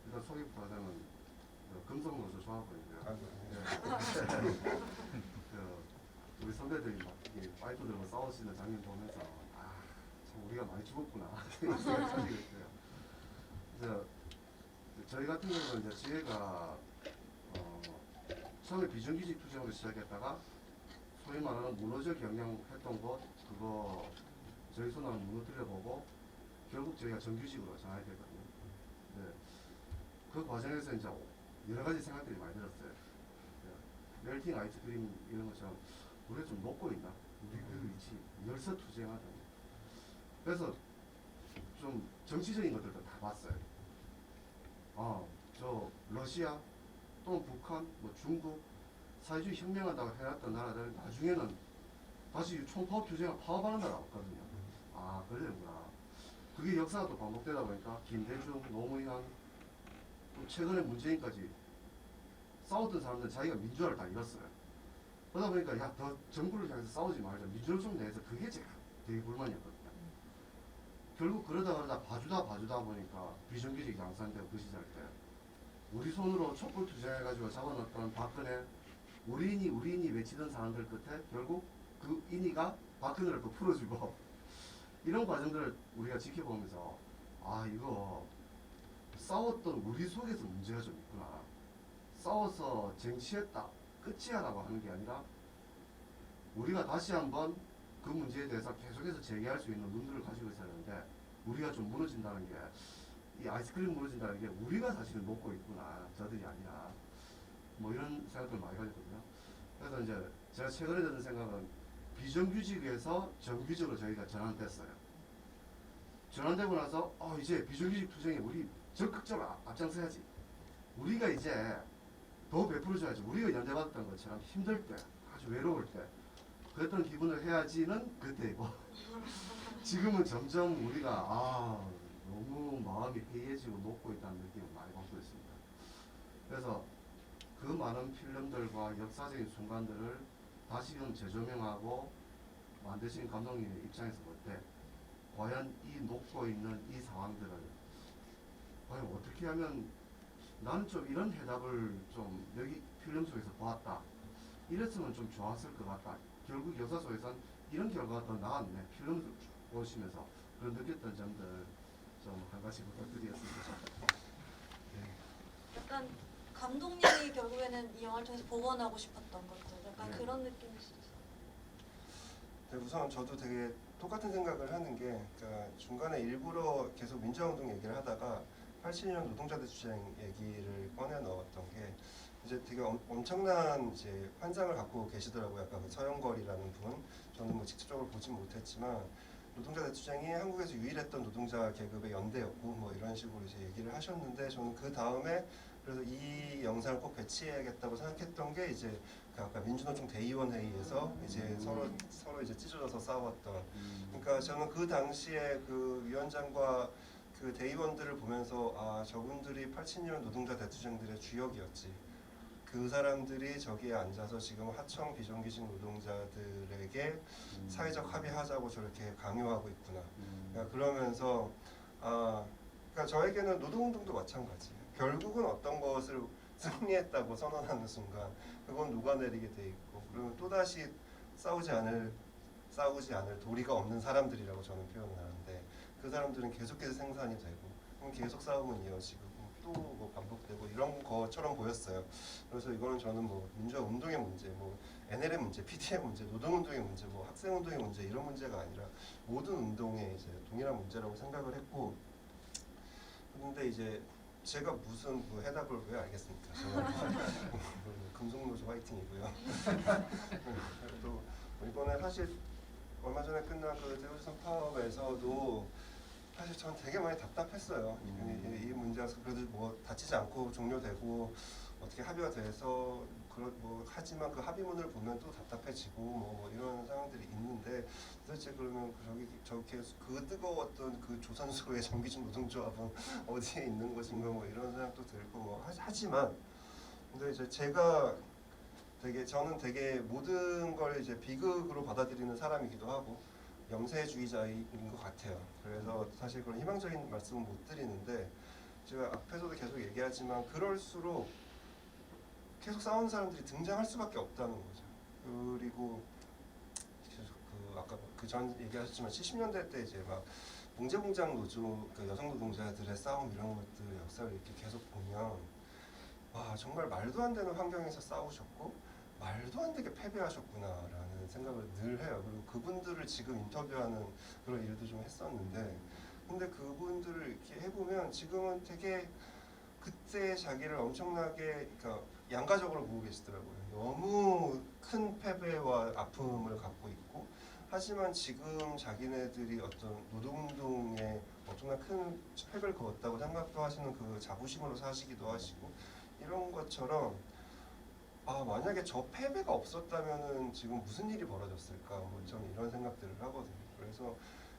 일단 소개부터 하자면 금성노조 좋아하거든요. 우리 선배들이 막 파이프 들고 싸우시는 장면 보면서 참 우리가 많이 죽었구나 이런 생각이 가지고 있어요. 그래서 저희 같은 경우는 이제 지혜가 처음에 비정규직 투쟁으로 시작했다가 소위 말하는 문호조 경영했던 것 그거 저희 손으로 무너뜨려보고 결국 저희가 정규직으로 전환이 됐거든요. 네. 그 과정에서 이제 여러 가지 생각들이 많이 들었어요. 멜팅 아이스크림 이런 것처럼 우리가 좀 녹고 있나? 우리 그 위치 열서투쟁하다. 그래서 좀 정치적인 것들도 다 봤어요. 저 러시아 또는 북한, 뭐 중국 사회주의 혁명한다고 해놨던 나라들 나중에는 다시 총파업 투쟁을 파업하는 나라가 없거든요. 아, 그러는구나. 그게 역사가 또 반복되다 보니까 김대중, 노무현, 또 최근에 문재인까지 싸웠던 사람들은 자기가 민주화를 다 잃었어요. 그러다 보니까 야, 더 정부를 향해서 싸우지 말자. 민주를 좀 내서 그게 제가 되게 불만이었거든요. 결국 그러다 봐주다 보니까 비정규직 양산되고 그 시절 때 우리 손으로 촛불 투쟁해가지고 잡아놨던 박근혜 우리 인이 외치던 사람들 끝에 결국 그 인이가 박근혜를 또 풀어주고 이런 과정들을 우리가 지켜보면서 아 이거 싸웠던 우리 속에서 문제가 좀 있구나. 싸워서 쟁취했다 끝이야라고 하는 게 아니라 우리가 다시 한번 그 문제에 대해서 계속해서 제기할 수 있는 눈들을 가지고 있어야 하는데 우리가 좀 무너진다는 게 이 아이스크림 무너진다는 게 우리가 사실은 녹고 있구나 저들이 아니라 뭐 이런 생각들 많이 가지거든요. 그래서 이제 제가 최근에 드는 생각은 비정규직에서 정규직으로 저희가 전환됐어요. 전환되고 나서 이제 비정규직 투쟁에 우리 적극적으로 앞장서야지. 우리가 이제 더 베풀어줘야지. 우리가 연대받았던 것처럼 힘들 때 아주 외로울 때 그랬던 기분을 해야지는 그때이고 지금은 점점 우리가 너무 마음이 해이해지고 녹고 있다는 느낌을 많이 받고 있습니다. 그래서 그 많은 필름들과 역사적인 순간들을 다시금 재조명하고 만드신 감독님의 입장에서 볼 때 과연 이 녹고 있는 이 상황들을 과연 어떻게 하면 나는 좀 이런 해답을 좀 여기 필름 속에서 보았다. 이랬으면 좀 좋았을 것 같다. 결국 역사 속에선 이런 결과가 더 나았네. 필름을 쭉 보시면서 그런 느꼈던 점들 좀 한 가지 부탁드리겠습니다. 약간 감독님이 결국에는 이 영화를 통해서 복원하고 싶었던 것들 약간 네. 그런 느낌이시죠? 네, 우선 저도 되게 똑같은 생각을 하는 게 그러니까 중간에 일부러 계속 민주화운동 얘기를 하다가 87년 노동자들 주장 얘기를 꺼내 넣었던 게 이제 되게 엄청난 이제 환상을 갖고 계시더라고요. 아까 그 서영걸이라는 분, 저는 뭐 직접적으로 보진 못했지만 노동자들 주장이 한국에서 유일했던 노동자 계급의 연대였고 뭐 이런 식으로 이제 얘기를 하셨는데 저는 그 다음에 그래서 이 영상을 꼭 배치해야겠다고 생각했던 게 이제 그 아까 민주노총 대의원 회의에서 이제 서로 이제 찢어져서 싸웠던. 그러니까 저는 그 당시에 그 위원장과 그 대의원들을 보면서 저분들이 87년 노동자 대투쟁들의 주역이었지. 그 사람들이 저기에 앉아서 지금 하청 비정규직 노동자들에게 사회적 합의하자고 저렇게 강요하고 있구나. 그러니까 그러면서 그러니까 저에게는 노동운동도 마찬가지예요. 결국은 어떤 것을 승리했다고 선언하는 순간 그건 녹아내리게 돼 있고 그러면 또다시 싸우지 않을 도리가 없는 사람들이라고 저는 표현을 하는데 그 사람들은 계속해서 생산이 되고 그럼 계속 싸움은 이어지고 또 뭐 반복되고 이런 것처럼 보였어요. 그래서 이거는 저는 뭐 민주화 운동의 문제, 뭐 NL의 문제, PD의 문제, 노동운동의 문제, 뭐 학생운동의 문제 이런 문제가 아니라 모든 운동의 이제 동일한 문제라고 생각을 했고 그런데 이제 제가 무슨 뭐 해답을 왜 알겠습니까? 저는 금속노조 화이팅이고요. 또 이번에 사실 얼마 전에 끝난 그 대우조선 파업에서도 사실 전 되게 많이 답답했어요. 이 문제가 그래도 뭐 다치지 않고 종료되고 어떻게 합의가 돼서 뭐 하지만 그 합의문을 보면 또 답답해지고 뭐 이런 상황들이 있는데 도대체 그러면 저렇게 그 뜨거웠던 그 조선소의 정규직 노동조합은 어디에 있는 것인가 뭐 이런 생각도 들고 뭐 하지만 근데 이제 저는 되게 모든 걸 이제 비극으로 받아들이는 사람이기도 하고 염세주의자인 것 같아요. 그래서 사실 그런 희망적인 말씀은 못 드리는데 제가 앞에서도 계속 얘기하지만 그럴수록 계속 싸우는 사람들이 등장할 수밖에 없다는 거죠. 그리고 아까 그 전 얘기하셨지만 70년대 때 이제 막 봉제공장 노조 그 여성 노동자들의 싸움 이런 것들 역사를 이렇게 계속 보면 와 정말 말도 안 되는 환경에서 싸우셨고 말도 안 되게 패배하셨구나라는 생각을 늘 해요. 그리고 그분들을 지금 인터뷰하는 그런 일도 좀 했었는데 근데 그분들을 이렇게 해보면 지금은 되게 그때 자기를 엄청나게 그러니까 양가적으로 보고 계시더라고요. 너무 큰 패배와 아픔을 갖고 있고 하지만 지금 자기네들이 어떤 노동운동에 엄청난 큰 획을 그었다고 생각도 하시는 그 자부심으로 사시기도 하시고 이런 것처럼 아 만약에 저 패배가 없었다면은 지금 무슨 일이 벌어졌을까 뭐 저는 이런 생각들을 하거든요. 그래서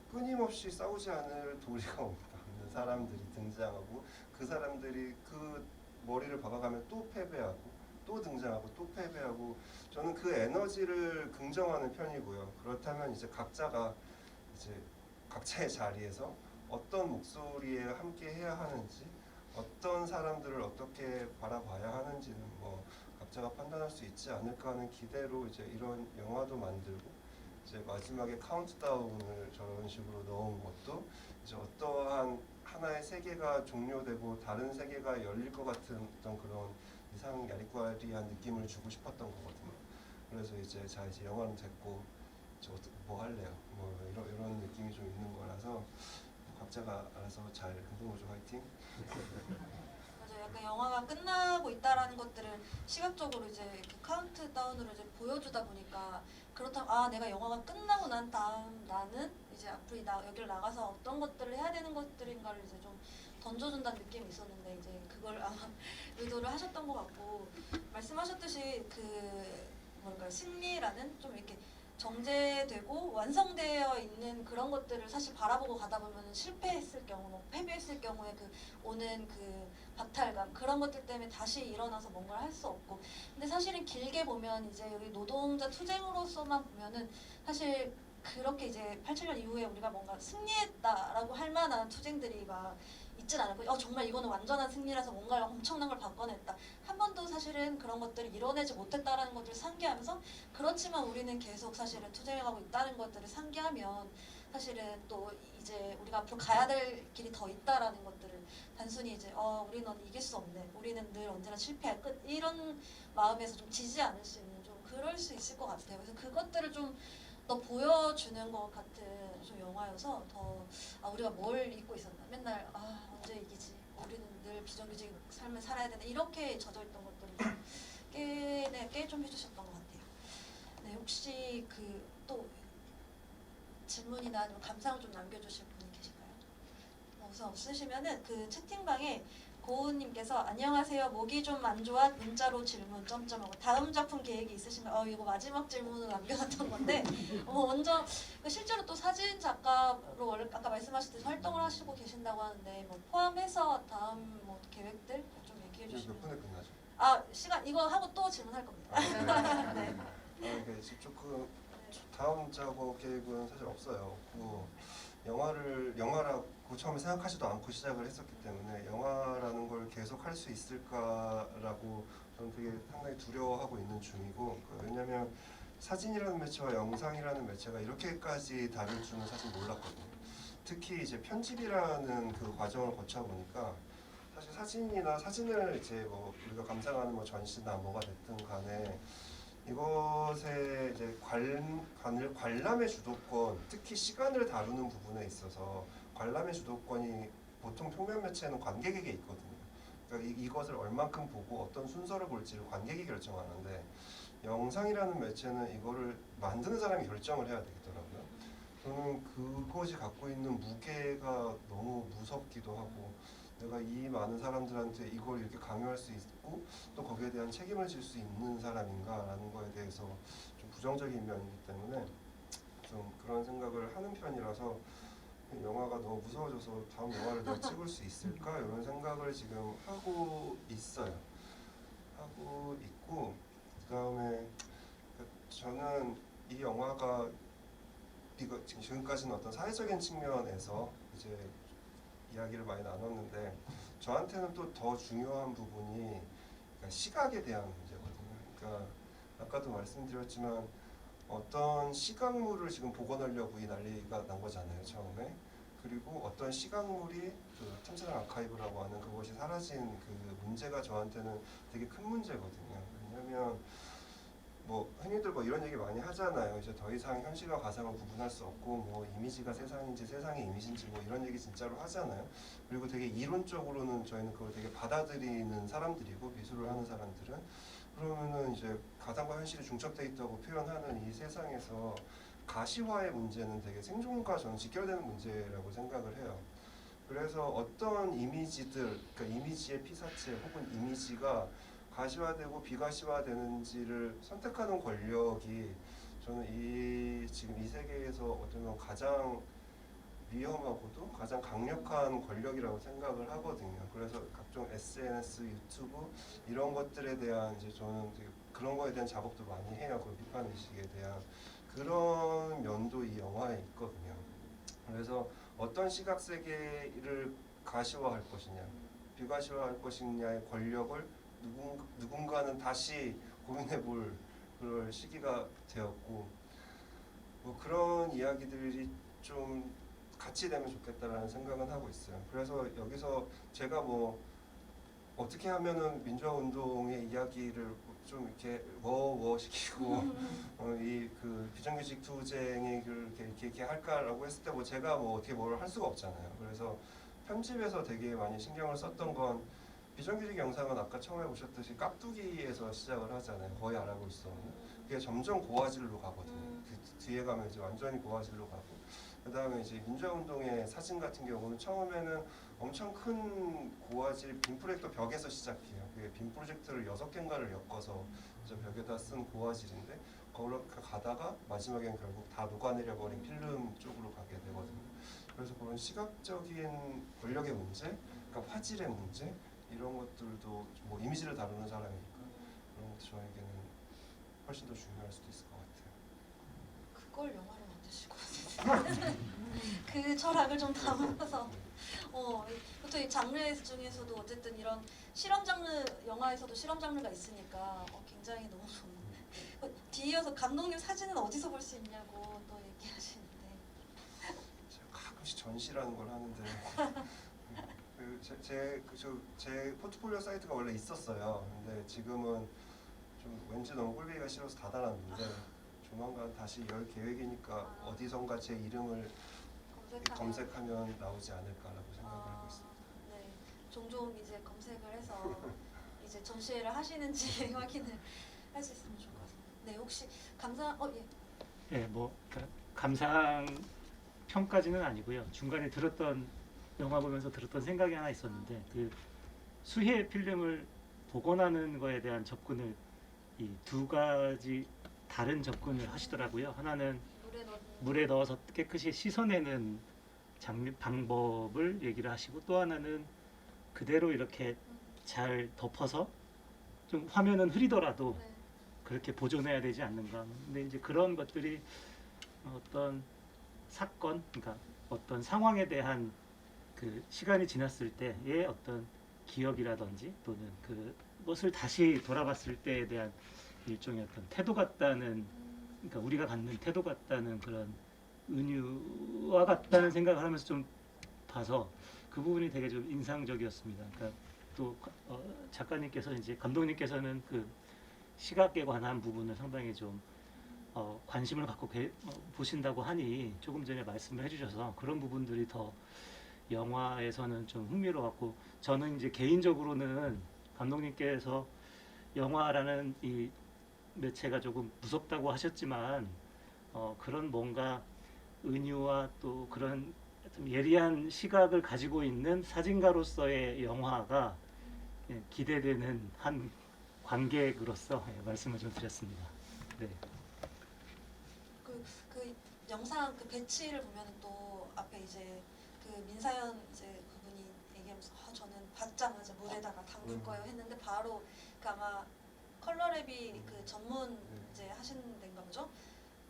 끊임없이 싸우지 않을 도리가 없는 사람들이 등장하고 그 사람들이 그 머리를 박아가면 또 패배하고 또 등장하고 또 패배하고 저는 그 에너지를 긍정하는 편이고요. 그렇다면 이제 각자가 이제 각자의 자리에서 어떤 목소리에 함께 해야 하는지 어떤 사람들을 어떻게 바라봐야 하는지는 뭐 각자가 판단할 수 있지 않을까 하는 기대로 이제 이런 영화도 만들고 이제 마지막에 카운트다운을 저런 식으로 넣은 것도 이제 어떠한 하나의 세계가 종료되고 다른 세계가 열릴 것 같은 어떤 그런 이상 야리꾸아리한 느낌을 주고 싶었던 거거든요. 그래서 이제 자 이제 영화는 됐고 이제 뭐 할래요? 뭐 이런 느낌이 좀 있는 거라서 각자가 알아서 잘 금붕어조 화이팅. 맞아요. 약간 영화가 끝나고 있다라는 것들을 시각적으로 이제 그 카운트다운으로 이제 보여주다 보니까 그렇다면 아 내가 영화가 끝나고 난 다음 나는 이제 앞으로 여기를 나가서 어떤 것들을 해야 되는 것들인가를 이제 좀 던져준다는 느낌이 있었는데 이제 그걸 아마 의도를 하셨던 것 같고 말씀하셨듯이 그 뭐랄까 승리라는 좀 이렇게 정제되고 완성되어 있는 그런 것들을 사실 바라보고 가다 보면 실패했을 경우, 뭐 패배했을 경우에 그 오는 그 박탈감 그런 것들 때문에 다시 일어나서 뭔가를 할 수 없고 근데 사실은 길게 보면 이제 여기 노동자 투쟁으로서만 보면은 사실 그렇게 이제 87년 이후에 우리가 뭔가 승리했다라고 할 만한 투쟁들이 막 있진 않았고 정말 이거는 완전한 승리라서 뭔가를 엄청난 걸 바꿔냈다 한 번도 사실은 그런 것들을 이뤄내지 못했다라는 것들을 상기하면서 그렇지만 우리는 계속 사실은 투쟁해가고 있다는 것들을 상기하면 사실은 또 이제 우리가 앞으로 가야 될 길이 더 있다라는 것들을 단순히 이제 우리는 이길 수 없네 우리는 늘 언제나 실패할 끝 이런 마음에서 좀 지지 않을 수 있는 좀 그럴 수 있을 것 같아요. 그래서 그것들을 좀 더 보여주는 것 같은 좀 영화여서 더 우리가 뭘 잊고 있었나 맨날 언제 이기지 우리는 늘 비정규직 삶을 살아야 되나 이렇게 젖어있던 것들을 깨 좀 해주셨던 것 같아요. 네 혹시 그 또 질문이나 아니면 감상을 좀 남겨주실 분이 계실까요? 우선 없으시면은 그 채팅방에 고은님께서 안녕하세요. 목이 좀 안 좋아 문자로 질문 점점하고 다음 작품 계획이 있으신가요? 이거 마지막 질문으로 남겨놨던 건데 먼저 실제로 또 사진 작가로 원래 아까 말씀하셨듯이 활동을 하시고 계신다고 하는데 뭐 포함해서 다음 뭐 계획들 좀 얘기해 몇 주시면. 분에 끝나죠? 시간 이거 하고 또 질문할 겁니다. 네. 이게 조금 다음 작업 계획은 사실 없어요. 없고 영화라고 처음에 생각하지도 않고 시작을 했었기 때문에 영화라는 걸 계속 할 수 있을까라고 저는 되게 상당히 두려워하고 있는 중이고 왜냐면 사진이라는 매체와 영상이라는 매체가 이렇게까지 다를 줄은 사실 몰랐거든요. 특히 이제 편집이라는 그 과정을 거쳐 보니까 사실 사진을 이제 뭐 우리가 감상하는 뭐 전시나 뭐가 됐든 간에 이것에 이제 관람의 주도권, 특히 시간을 다루는 부분에 있어서 관람의 주도권이 보통 평면 매체는 관객에게 있거든요. 그러니까 이것을 얼만큼 보고 어떤 순서를 볼지를 관객이 결정하는데 영상이라는 매체는 이거를 만드는 사람이 결정을 해야 되겠더라고요. 저는 그것이 갖고 있는 무게가 너무 무섭기도 하고 내가 이 많은 사람들한테 이걸 이렇게 강요할 수 있고 또 거기에 대한 책임을 질 수 있는 사람인가라는 거에 대해서 좀 부정적인 면이기 때문에 좀 그런 생각을 하는 편이라서 영화가 너무 무서워져서 다음 영화를 내가 찍을 수 있을까 이런 생각을 지금 하고 있어요. 하고 있고 그다음에 저는 이 영화가 지금까지는 어떤 사회적인 측면에서 이제 이야기를 많이 나눴는데 저한테는 또 더 중요한 부분이 그러니까 시각에 대한 문제거든요. 그러니까 아까도 말씀드렸지만 어떤 시각물을 지금 복원하려고 이 난리가 난 거잖아요, 처음에. 그리고 어떤 시각물이 그 탐사장 아카이브라고 하는 그것이 사라진 그 문제가 저한테는 되게 큰 문제거든요. 왜냐하면 뭐 흔히들 뭐 이런 얘기 많이 하잖아요. 이제 더 이상 현실과 가상을 구분할 수 없고 뭐 이미지가 세상인지 세상이 이미지인지 뭐 이런 얘기 진짜로 하잖아요. 그리고 되게 이론적으로는 저희는 그걸 되게 받아들이는 사람들이고 미술을 하는 사람들은 그러면은 이제 가상과 현실이 중첩돼 있다고 표현하는 이 세상에서 가시화의 문제는 되게 생존과 저는 직결되는 문제라고 생각을 해요. 그래서 어떤 이미지들, 그러니까 이미지의 피사체 혹은 이미지가 가시화되고 비가시화되는지를 선택하는 권력이 저는 지금 이 세계에서 어쩌면 가장 위험하고도 가장 강력한 권력이라고 생각을 하거든요. 그래서 각종 SNS, 유튜브 이런 것들에 대한 이제 저는 되게 그런 거에 대한 작업도 많이 해요. 그 비판 의식에 대한 그런 면도 이 영화에 있거든요. 그래서 어떤 시각 세계를 가시화할 것이냐, 비가시화할 것이냐의 권력을 누군가는 다시 고민해볼 그럴 시기가 되었고 뭐 그런 이야기들이 좀 같이 되면 좋겠다라는 생각은 하고 있어요. 그래서 여기서 제가 뭐 어떻게 하면은 민주화 운동의 이야기를 좀 이렇게 시키고 이 그 비정규직 투쟁을 이렇게 할까라고 했을 때 뭐 제가 뭐 어떻게 뭘 할 수가 없잖아요. 그래서 편집에서 되게 많이 신경을 썼던 건 비정규직 영상은 아까 처음에 보셨듯이 깍두기에서 시작을 하잖아요. 거의 안 하고 있었는데 그게 점점 고화질로 가거든요. 그 뒤에 가면 이제 완전히 고화질로 가고 그 다음에 이제 민주화운동의 사진 같은 경우는 처음에는 엄청 큰 고화질 빔 프로젝터 벽에서 시작해요. 그게 빔 프로젝터를 6개인가를 엮어서 저 벽에다 쓴 고화질인데 거기로 가다가 마지막엔 결국 다 녹아내려 버린 필름 쪽으로 가게 되거든요. 그래서 그런 시각적인 권력의 문제, 그러니까 화질의 문제 이런 것들도 뭐 이미지를 다루는 사람이니까 그런 것도 저에게는 훨씬 더 중요할 수도 있을 것 같아요. 그걸 영화로 만드실 것 같은데 그 철학을 좀 담아서 보통 이 장르 중에서도 어쨌든 이런 실험 장르 영화에서도 실험 장르가 있으니까 굉장히 너무 좋은데 뒤이어서 감독님 사진은 어디서 볼 수 있냐고 또 얘기하시는데 제가 가끔씩 전시라는 걸 하는데 제 포트폴리오 사이트가 원래 있었어요. 근데 지금은 좀 왠지 너무 꼴보기가 싫어서 닫아놨는데 조만간 다시 열 계획이니까 어디선가 제 이름을 검색하면 나오지 않을까라고 생각을 하고 있습니다. 네, 종종 이제 검색을 해서 이제 전시회를 하시는지 확인을 할 수 있으면 좋을 것 같습니다. 네, 혹시 예. 예, 뭐 그러니까 감상 평까지는 아니고요. 중간에 들었던 영화 보면서 들었던 생각이 하나 있었는데 그 수혜 필름을 복원하는 거에 대한 접근을 이 두 가지 다른 접근을 하시더라고요. 하나는 물에 넣어서 깨끗이 씻어내는 방법을 얘기를 하시고 또 하나는 그대로 이렇게 잘 덮어서 좀 화면은 흐리더라도 네. 그렇게 보존해야 되지 않는가. 근데 이제 그런 것들이 어떤 사건, 그러니까 어떤 상황에 대한 그 시간이 지났을 때의 어떤 기억이라든지 또는 그것을 다시 돌아봤을 때에 대한 일종의 어떤 태도 같다는, 그러니까 우리가 갖는 태도 같다는 그런 은유와 같다는 생각을 하면서 좀 봐서 그 부분이 되게 좀 인상적이었습니다. 그러니까 또 작가님께서 이제 감독님께서는 그 시각에 관한 부분을 상당히 좀 관심을 갖고 보신다고 하니 조금 전에 말씀을 해주셔서 그런 부분들이 더 영화에서는 좀 흥미로웠고 저는 이제 개인적으로는 감독님께서 영화라는 이 매체가 조금 무섭다고 하셨지만 그런 뭔가 은유와 또 그런 좀 예리한 시각을 가지고 있는 사진가로서의 영화가 기대되는 한 관객으로서 말씀을 좀 드렸습니다. 네. 그 영상 그 배치를 보면 또 앞에 이제 그 민사연 이제 그분이 얘기하면서 저는 받자마자 물에다가 담글 거예요 했는데 바로 그 아마 컬러랩이 그 전문 이제 하시는 데인가 보죠.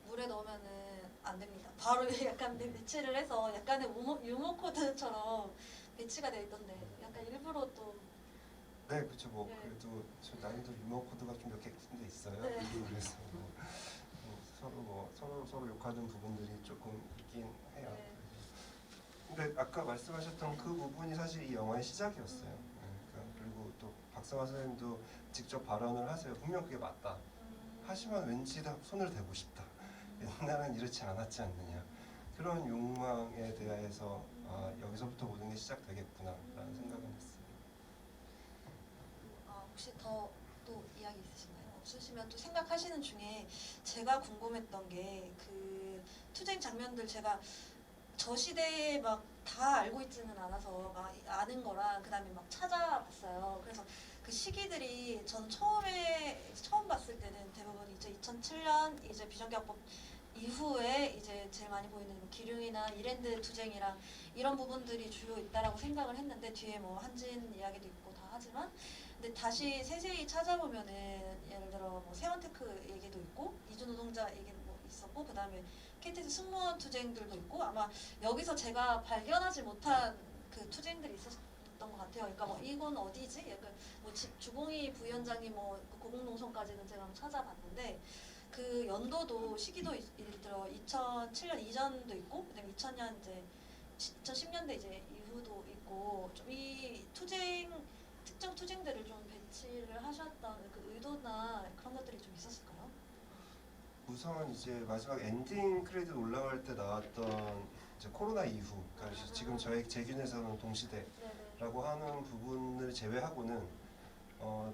물에 넣으면은 안 됩니다. 바로 약간 배치를 해서 약간의 유머 코드처럼 배치가 돼 있던데 약간 일부러 또 네, 그렇죠. 뭐 네. 그래도 저 나름대로 유머 코드가 좀 몇 개 있어요. 네. 그래서 서로 욕하는 부분들이 조금 있긴 해요. 네. 근데 아까 말씀하셨던 그 부분이 사실 이 영화의 시작이었어요. 네, 그리고 또 박성화 선생님도 직접 발언을 하세요. 분명 그게 맞다. 하지만 왠지 다 손을 대고 싶다. 옛날엔 이렇지 않았지 않느냐. 그런 욕망에 대해서 여기서부터 모든 게 시작되겠구나라는 생각은 했어요. 혹시 더 또 이야기 있으신가요? 없으시면 또 생각하시는 중에 제가 궁금했던 게 그 투쟁 장면들 제가 저 시대에 막 다 알고 있지는 않아서 막 아는 거랑 그다음에 막 찾아봤어요. 그래서 그 시기들이 전 처음 봤을 때는 대부분 이제 2007년 이제 비정규학법 이후에 이제 제일 많이 보이는 뭐 기륭이나 이랜드 투쟁이랑 이런 부분들이 주요 있다라고 생각을 했는데 뒤에 뭐 한진 이야기도 있고 다 하지만 근데 다시 세세히 찾아보면은 예를 들어 뭐 세원테크 얘기도 있고 이주노동자 얘기도 뭐 있었고 그다음에 KTX 승무원 투쟁들도 있고 아마 여기서 제가 발견하지 못한 그 투쟁들이 있었던 것 같아요. 그러니까 뭐 이건 어디지? 약간 뭐 주공희 부위원장이 뭐 고공농성까지는 제가 한번 찾아봤는데 그 연도도 시기도 예를 들어 2007년 이전도 있고 그다음에 2000년 이제 2010년대 이제 이후도 있고 좀 이 특정 투쟁들을 좀 배치를 하셨던 그 의도나 그런 것들이 좀 있었을까요? 우선 이제 마지막 엔딩 크레딧 올라갈 때 나왔던 이제 코로나 이후, 그러니까 지금 제 기준에서는 동시대라고 네네. 하는 부분을 제외하고는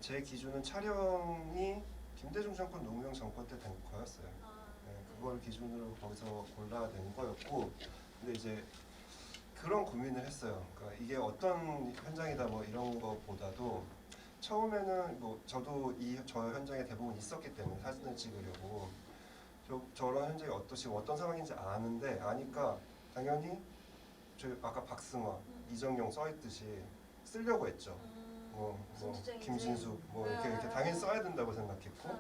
제 기준은 촬영이 김대중 정권, 노무현 정권 때 된 거였어요. 네, 그걸 기준으로 거기서 골라낸 거였고, 근데 이제 그런 고민을 했어요. 그러니까 이게 어떤 현장이다 뭐 이런 것보다도 처음에는 뭐 저도 저 현장에 대부분 있었기 때문에 사진을 찍으려고 저런 현장이 지금 어떤 상황인지 아는데 아니까 당연히 저 아까 박승화, 이정용 써있듯이 쓰려고 했죠. 무슨 뭐 투쟁인지. 김진숙 뭐 이렇게 당연히 써야 된다고 생각했고 아.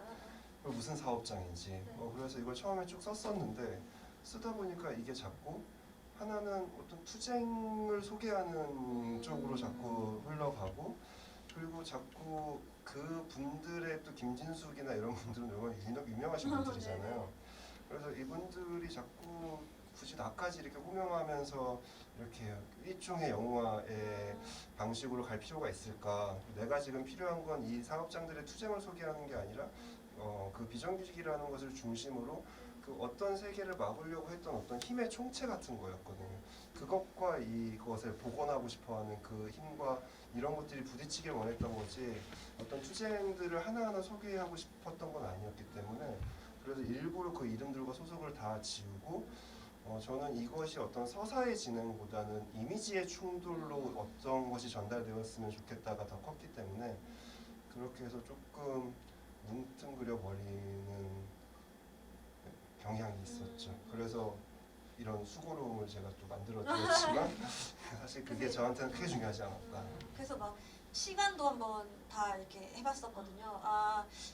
그리고 무슨 사업장인지 그래서 이걸 처음에 쭉 썼었는데 쓰다 보니까 이게 자꾸 하나는 어떤 투쟁을 소개하는 쪽으로 자꾸 흘러가고 그리고 자꾸 그 분들의 또 김진숙이나 이런 분들은 너무 유명하신 분들이잖아요. 그래서 이분들이 자꾸 굳이 나까지 이렇게 호명하면서 이렇게 일종의 영화의 방식으로 갈 필요가 있을까? 내가 지금 필요한 건 이 사업장들의 투쟁을 소개하는 게 아니라 그 비정규직이라는 것을 중심으로 그 어떤 세계를 막으려고 했던 어떤 힘의 총체 같은 거였거든요. 그것과 이것을 복원하고 싶어하는 그 힘과 이런 것들이 부딪히길 원했던 거지 어떤 투쟁들을 하나하나 소개하고 싶었던 건 아니었기 때문에 그래서 일부러 그 이름들과 소속을 다 지우고 저는 이것이 어떤 서사의 진행보다는 이미지의 충돌로 어떤 것이 전달되었으면 좋겠다가 더 컸기 때문에 그렇게 해서 조금 뭉뚱그려 버리는 경향이 있었죠. 그래서 이런 수고로움을 제가 또 만들어드렸지만 사실 그게 저한테는 크게 중요하지 않았다. 그래서 막 시간도 한번 다 이렇게 해봤었거든요.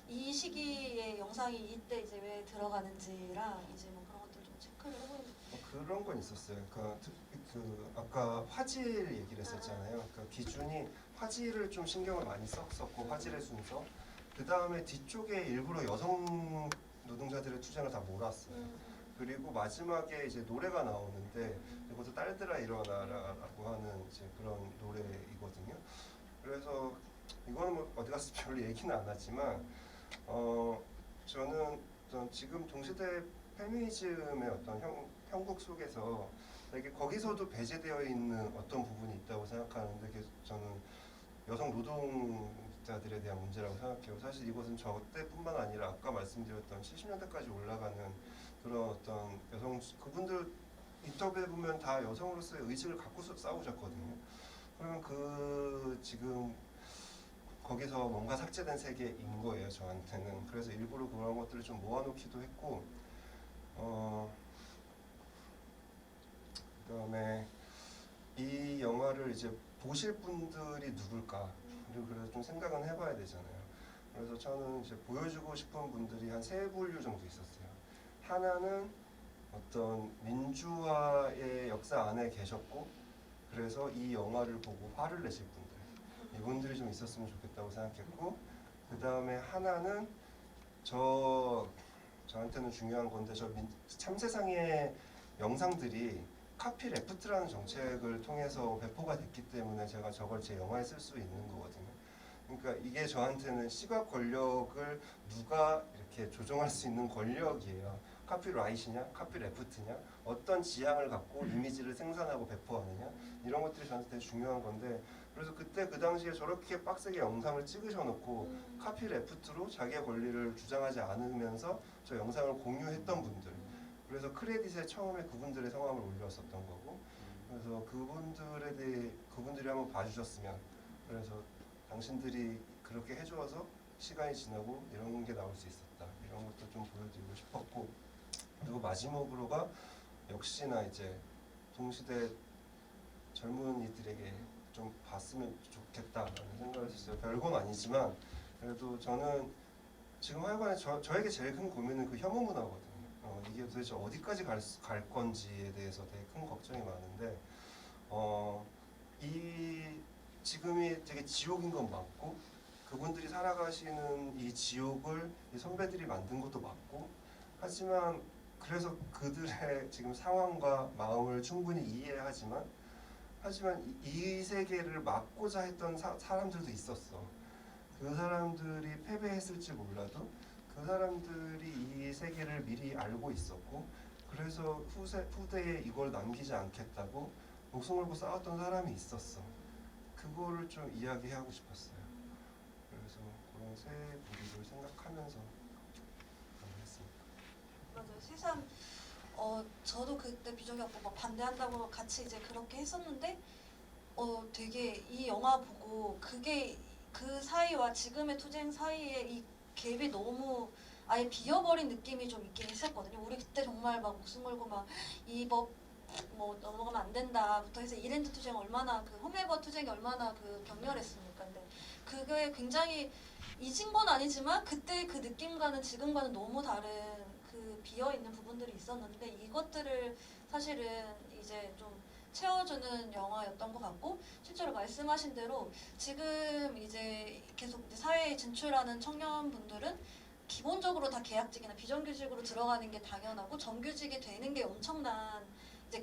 이 시기에 영상이 이때 이제 왜 들어가는지랑 이제 뭐 그런 것들 좀 체크를 해보는. 그런 건 있었어요. 그 아까 화질 얘기를 했었잖아요. 그 기준이 화질을 좀 신경을 많이 썼었고 화질의 순서. 그 다음에 뒤쪽에 일부러 여성 노동자들의 투쟁을 다 몰았어요. 그리고 마지막에 이제 노래가 나오는데 이것도 딸들아 일어나라라고 하는 이제 그런 노래이거든요. 그래서 이거는 뭐 어디 가서 별로 얘기는 안 하지만 저는 지금 동시대 페미니즘의 어떤 형국 속에서 되게 거기서도 배제되어 있는 어떤 부분이 있다고 생각하는데 그게 저는 여성 노동자들에 대한 문제라고 생각해요. 사실 이것은 저 때뿐만 아니라 아까 말씀드렸던 70년대까지 올라가는 그런 어떤 그분들 인터뷰해 보면 다 여성으로서의 의식을 갖고 싸우셨거든요. 그러면 지금 거기서 뭔가 삭제된 세계인 거예요, 저한테는. 그래서 일부러 그런 것들을 좀 모아놓기도 했고, 그다음에 이 영화를 이제 보실 분들이 누굴까? 그래서 좀 생각은 해봐야 되잖아요. 그래서 저는 이제 보여주고 싶은 분들이 한 세 분류 정도 있었어요. 하나는 어떤 민주화의 역사 안에 계셨고, 그래서 이 영화를 보고 화를 내실 분들, 이분들이 좀 있었으면 좋겠다고 생각했고, 그 다음에 하나는 저한테는 중요한 건데 참세상의 영상들이 카피 레프트라는 정책을 통해서 배포가 됐기 때문에 제가 저걸 제 영화에 쓸 수 있는 거거든요. 그러니까 이게 저한테는 시각 권력을 누가 이렇게 조종할 수 있는 권력이에요. 카피라이트냐, 카피레프트냐, 어떤 지향을 갖고 이미지를 생산하고 배포하느냐, 이런 것들이 저한테 되게 중요한 건데, 그래서 그때 그 당시에 저렇게 빡세게 영상을 찍으셔놓고 카피레프트로 자기의 권리를 주장하지 않으면서 저 영상을 공유했던 분들, 그래서 크레딧에 처음에 그분들의 성함을 올렸었던 거고, 그래서 그분들에 대해 그분들이 한번 봐주셨으면, 그래서 당신들이 그렇게 해주어서 시간이 지나고 이런 게 나올 수 있었다, 이런 것도 좀 보여드리고 싶었고, 그리고 마지막으로가 역시나 이제 동시대 젊은이들에게 좀 봤으면 좋겠다라는 생각을 했어요. 별건 아니지만 그래도 저는 지금 하여간에 저에게 제일 큰 고민은 그 혐오 문화거든요. 이게 도대체 어디까지 갈 건지에 대해서 되게 큰 걱정이 많은데, 이 지금이 되게 지옥인 건 맞고, 그분들이 살아가시는 이 지옥을 이 선배들이 만든 것도 맞고, 하지만 그래서 그들의 지금 상황과 마음을 충분히 이해하지만 이 세계를 막고자 했던 사람들도 있었어. 그 사람들이 패배했을지 몰라도 그 사람들이 이 세계를 미리 알고 있었고, 그래서 후대에 이걸 남기지 않겠다고 목숨 걸고 싸웠던 사람이 있었어. 그거를 좀 이야기하고 싶었어요. 그래서 그런 세 부류를 생각하면서 했습니다. 맞아요. 세상 저도 그때 비정규학부 막 반대한다고 같이 이제 그렇게 했었는데 되게 이 영화 보고 그게 그 사이와 지금의 투쟁 사이에 이 갭이 너무 아예 비어버린 느낌이 좀 있긴 했었거든요. 우리 그때 정말 막 목숨 걸고 막 이 법 뭐 넘어가면 안 된다부터 해서 이랜드 투쟁 얼마나 그 홈웨버 투쟁이 얼마나 그 격렬했습니까. 근데 그게 굉장히 잊은 건 아니지만 그때 그 느낌과는 지금과는 너무 다른 그 비어 있는 부분들이 있었는데, 이것들을 사실은 이제 좀 채워주는 영화였던 것 같고, 실제로 말씀하신 대로 지금 이제 계속 이제 사회에 진출하는 청년분들은 기본적으로 다 계약직이나 비정규직으로 들어가는 게 당연하고, 정규직이 되는 게 엄청난 이제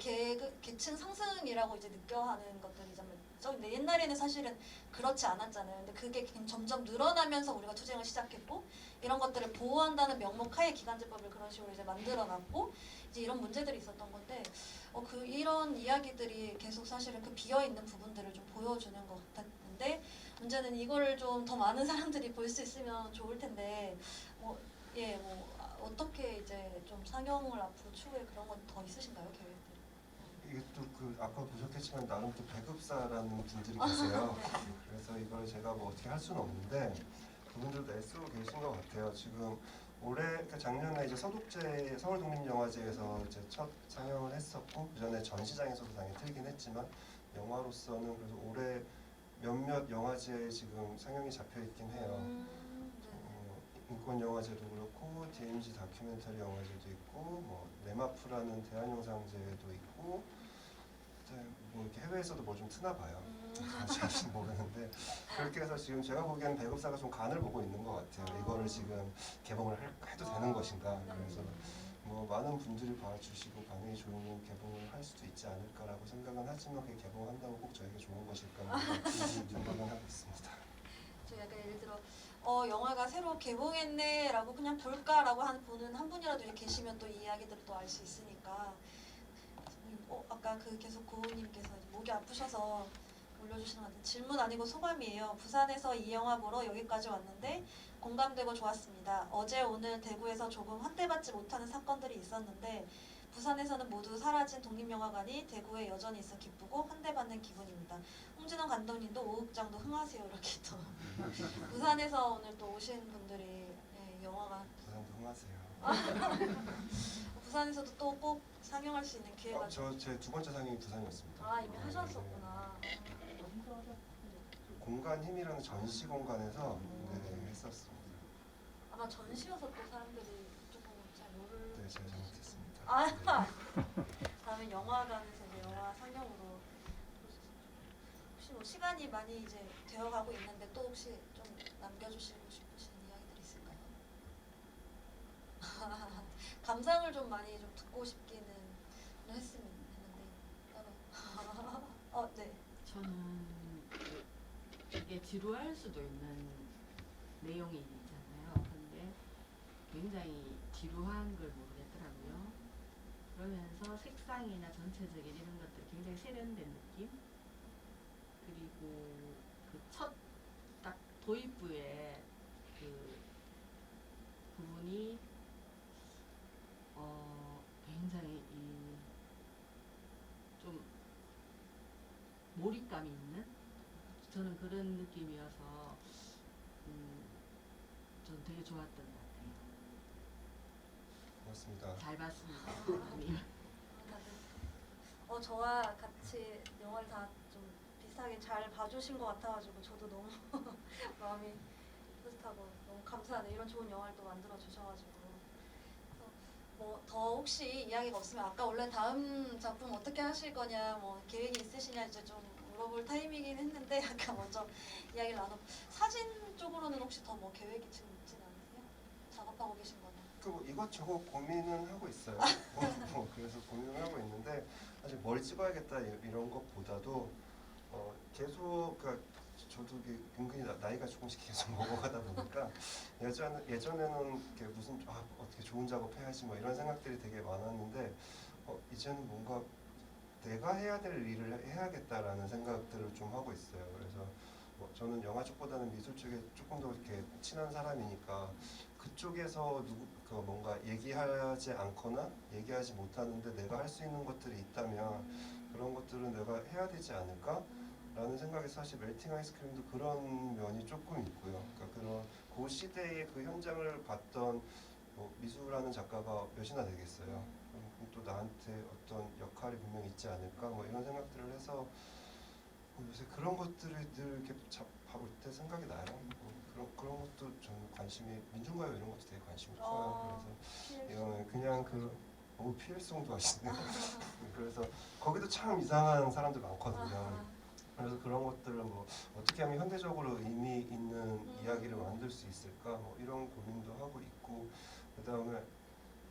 계층 상승이라고 이제 느껴하는 것들이잖아요. 근데 옛날에는 사실은 그렇지 않았잖아요. 근데 그게 점점 늘어나면서 우리가 투쟁을 시작했고, 이런 것들을 보호한다는 명목 하에 기간제법을 그런 식으로 이제 만들어놨고, 이제 이런 문제들이 있었던 건데, 이런 이야기들이 계속 사실은 그 비어 있는 부분들을 좀 보여주는 것 같았는데, 문제는 이거를 좀 더 많은 사람들이 볼 수 있으면 좋을 텐데, 어떻게 이제 좀 상영을 앞으로 추후에 그런 건 더 있으신가요, 계획들이? 이게 또 그 아까 보셨겠지만 나름 또 배급사라는 분들이 계세요. 그래서 이걸 제가 뭐 어떻게 할 수는 없는데 그분들도 애쓰고 계신 것 같아요. 지금 올해 그러니까 작년에 이제 서독제 서울독립영화제에서 이제 첫 상영을 했었고, 그 전에 전시장에서도 당연히 틀긴 했지만 영화로서는 그래서 올해 몇몇 영화제에 지금 상영이 잡혀 있긴 해요. 인권 영화제도 그렇고 DMZ 다큐멘터리 영화제도 있고, 뭐 네마프라는 대한영상제도 있고, 뭐 이렇게 해외에서도 뭐 좀 트나 봐요. 잘은 모르는데 그렇게 해서 지금 제가 보기에는 배급사가 좀 간을 보고 있는 것 같아요. 이거를 지금 개봉을 해도 되는 것인가. 그래서 뭐 많은 분들이 봐주시고 반응이 좋으면 개봉을 할 수도 있지 않을까라고 생각은 하지만 그게 개봉한다고 꼭 저에게 좋은 것일까 생각은 하고 있습니다. 저 약간 예를 들어 영화가 새로 개봉했네라고 그냥 볼까라고 보는 한 분이라도 이렇게 계시면 또 이 이야기들을 또 알 수 있으니까. 아까 그 계속 고우님께서 목이 아프셔서 올려주시는 것 같은데, 질문 아니고 소감이에요. 부산에서 이 영화 보러 여기까지 왔는데 공감되고 좋았습니다. 어제 오늘 대구에서 조금 환대받지 못하는 사건들이 있었는데 부산에서는 모두 사라진 독립영화관이 대구에 여전히 있어 기쁘고 환대받는 기분입니다. 홍진원 감독님도 오흑장도 흥하세요. 이렇게 또 부산에서 오늘 또 오신 분들이 영화관 부산도 흥하세요. 부산에서도 또 꼭 상영할 수 있는 기회가 제 두 번째 상영이 부산이었습니다. 이미 하셨었구나. 공간 힘이라는 전시 공간에서 했었습니다. 아마 전시여서 또 사람들이 조금 잘 모를. 네, 제가 잘못했습니다. 다음에 영화관에서 이제 영화 상영으로 혹시 뭐 시간이 많이 이제 되어가고 있는데 또 혹시 좀 남겨주시고 싶으신 이야기들 있을까요? 감상을 좀 많이 좀 듣고 싶기는 했는데 따로. 네. 저는 이게 굉장히 지루할 수도 있는 내용이 있잖아요. 근데 굉장히 지루한 걸 모르겠더라고요. 그러면서 색상이나 전체적인 이런 것들이 굉장히 세련된 느낌? 그리고 그 첫 딱 도입부에 그 부분이 굉장히 좀 몰입감이 있는 저는 그런 느낌이어서 전 되게 좋았던 것 같아요. 고맙습니다. 잘 봤습니다. 다들 저와 같이 영화를 다 좀 비슷하게 잘 봐주신 것 같아가지고 저도 너무 마음이 뿌듯하고 너무 감사하네. 이런 좋은 영화를 또 만들어 주셔가지고. 뭐 더 혹시 이야기가 없으면 아까 원래 다음 작품 어떻게 하실 거냐 뭐 계획이 있으시냐 이제 좀 물어볼 타이밍이긴 했는데 아까 먼저 이야기를 나눠. 사진 쪽으로는 혹시 더 뭐 계획이 지금 있진 않으세요? 작업하고 계신 거는? 그 이것저것 고민은 하고 있어요. 그래서 고민을 하고 있는데 사실 뭘 찍어야겠다 이런 것보다도 계속 그러니까 저도 이게 은근히 나이가 조금씩 계속 먹어가다 보니까 예전에는 이렇게 무슨 어떻게 좋은 작업해야지 뭐 이런 생각들이 되게 많았는데 이제는 뭔가 내가 해야 될 일을 해야겠다라는 생각들을 좀 하고 있어요. 그래서 저는 영화 쪽보다는 미술 쪽에 조금 더 이렇게 친한 사람이니까 그쪽에서 뭔가 얘기하지 않거나 얘기하지 못하는데 내가 할 수 있는 것들이 있다면 그런 것들은 내가 해야 되지 않을까? 라는 생각이 사실 멜팅 아이스크림도 그런 면이 조금 있고요. 그러니까 그 시대의 그 현장을 봤던 미수라는 작가가 몇이나 되겠어요. 그럼 또 나한테 어떤 역할이 분명히 있지 않을까? 뭐 이런 생각들을 해서 요새 그런 것들을 늘 이렇게 봐볼 때 생각이 나요. 그런 것도 저는 관심이 민중가요 이런 것도 되게 관심이 커요. 그래서 이거는 그냥 피일송도 하시네요. 그래서 거기도 참 이상한 사람들 많거든요. 그래서 그런 것들을 뭐 어떻게 하면 현대적으로 의미 있는 이야기를 만들 수 있을까 뭐 이런 고민도 하고 있고 그다음에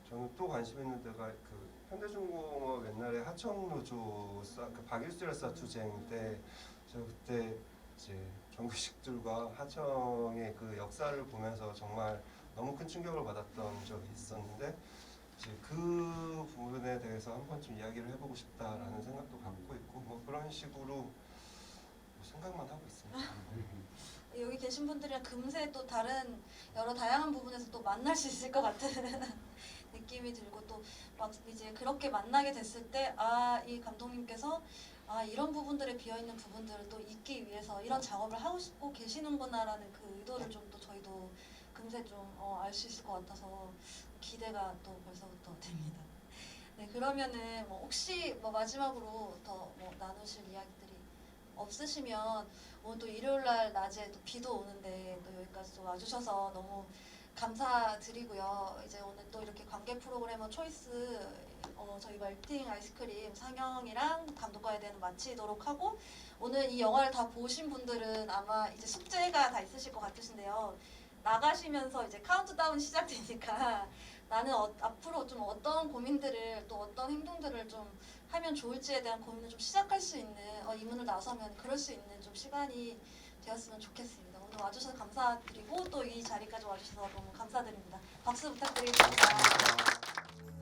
저는 또 관심 있는 데가 그 현대중공업 옛날에 하청노조 그 박일수열사 투쟁 때 저 그때 이제 정규직들과 하청의 그 역사를 보면서 정말 너무 큰 충격을 받았던 적이 있었는데 이제 그 부분에 대해서 한 번쯤 이야기를 해보고 싶다라는 생각도 갖고 있고 뭐 그런 식으로 생각만 하고 있습니다. 여기 계신 분들이랑 금세 또 다른 여러 다양한 부분에서 또 만날 수 있을 것 같은 느낌이 들고 또 막 이제 그렇게 만나게 됐을 때 이 감독님께서 이런 부분들에 비어있는 부분들을 또 잊기 위해서 이런 작업을 하고 싶고 계시는구나라는 그 의도를 좀 또 저희도 금세 좀 알 수 있을 것 같아서 기대가 또 벌써부터 됩니다. 네, 그러면은 뭐 혹시 뭐 마지막으로 더 뭐 나누실 이야기들이 없으시면 오늘 또 일요일날 낮에 또 비도 오는데 또 여기까지 또 와주셔서 너무 감사드리고요. 이제 오늘 또 이렇게 관계 프로그래머 초이스 저희 멜팅 아이스크림 상영이랑 감독과에 대한 마치도록 하고 오늘 이 영화를 다 보신 분들은 아마 이제 숙제가 다 있으실 것 같으신데요. 나가시면서 이제 카운트다운 시작되니까 나는 앞으로 좀 어떤 고민들을 또 어떤 행동들을 좀 하면 좋을지에 대한 고민을 좀 시작할 수 있는 이문을 나서면 그럴 수 있는 좀 시간이 되었으면 좋겠습니다. 오늘 와주셔서 감사드리고 또 이 자리까지 와주셔서 너무 감사드립니다. 박수 부탁드리겠습니다.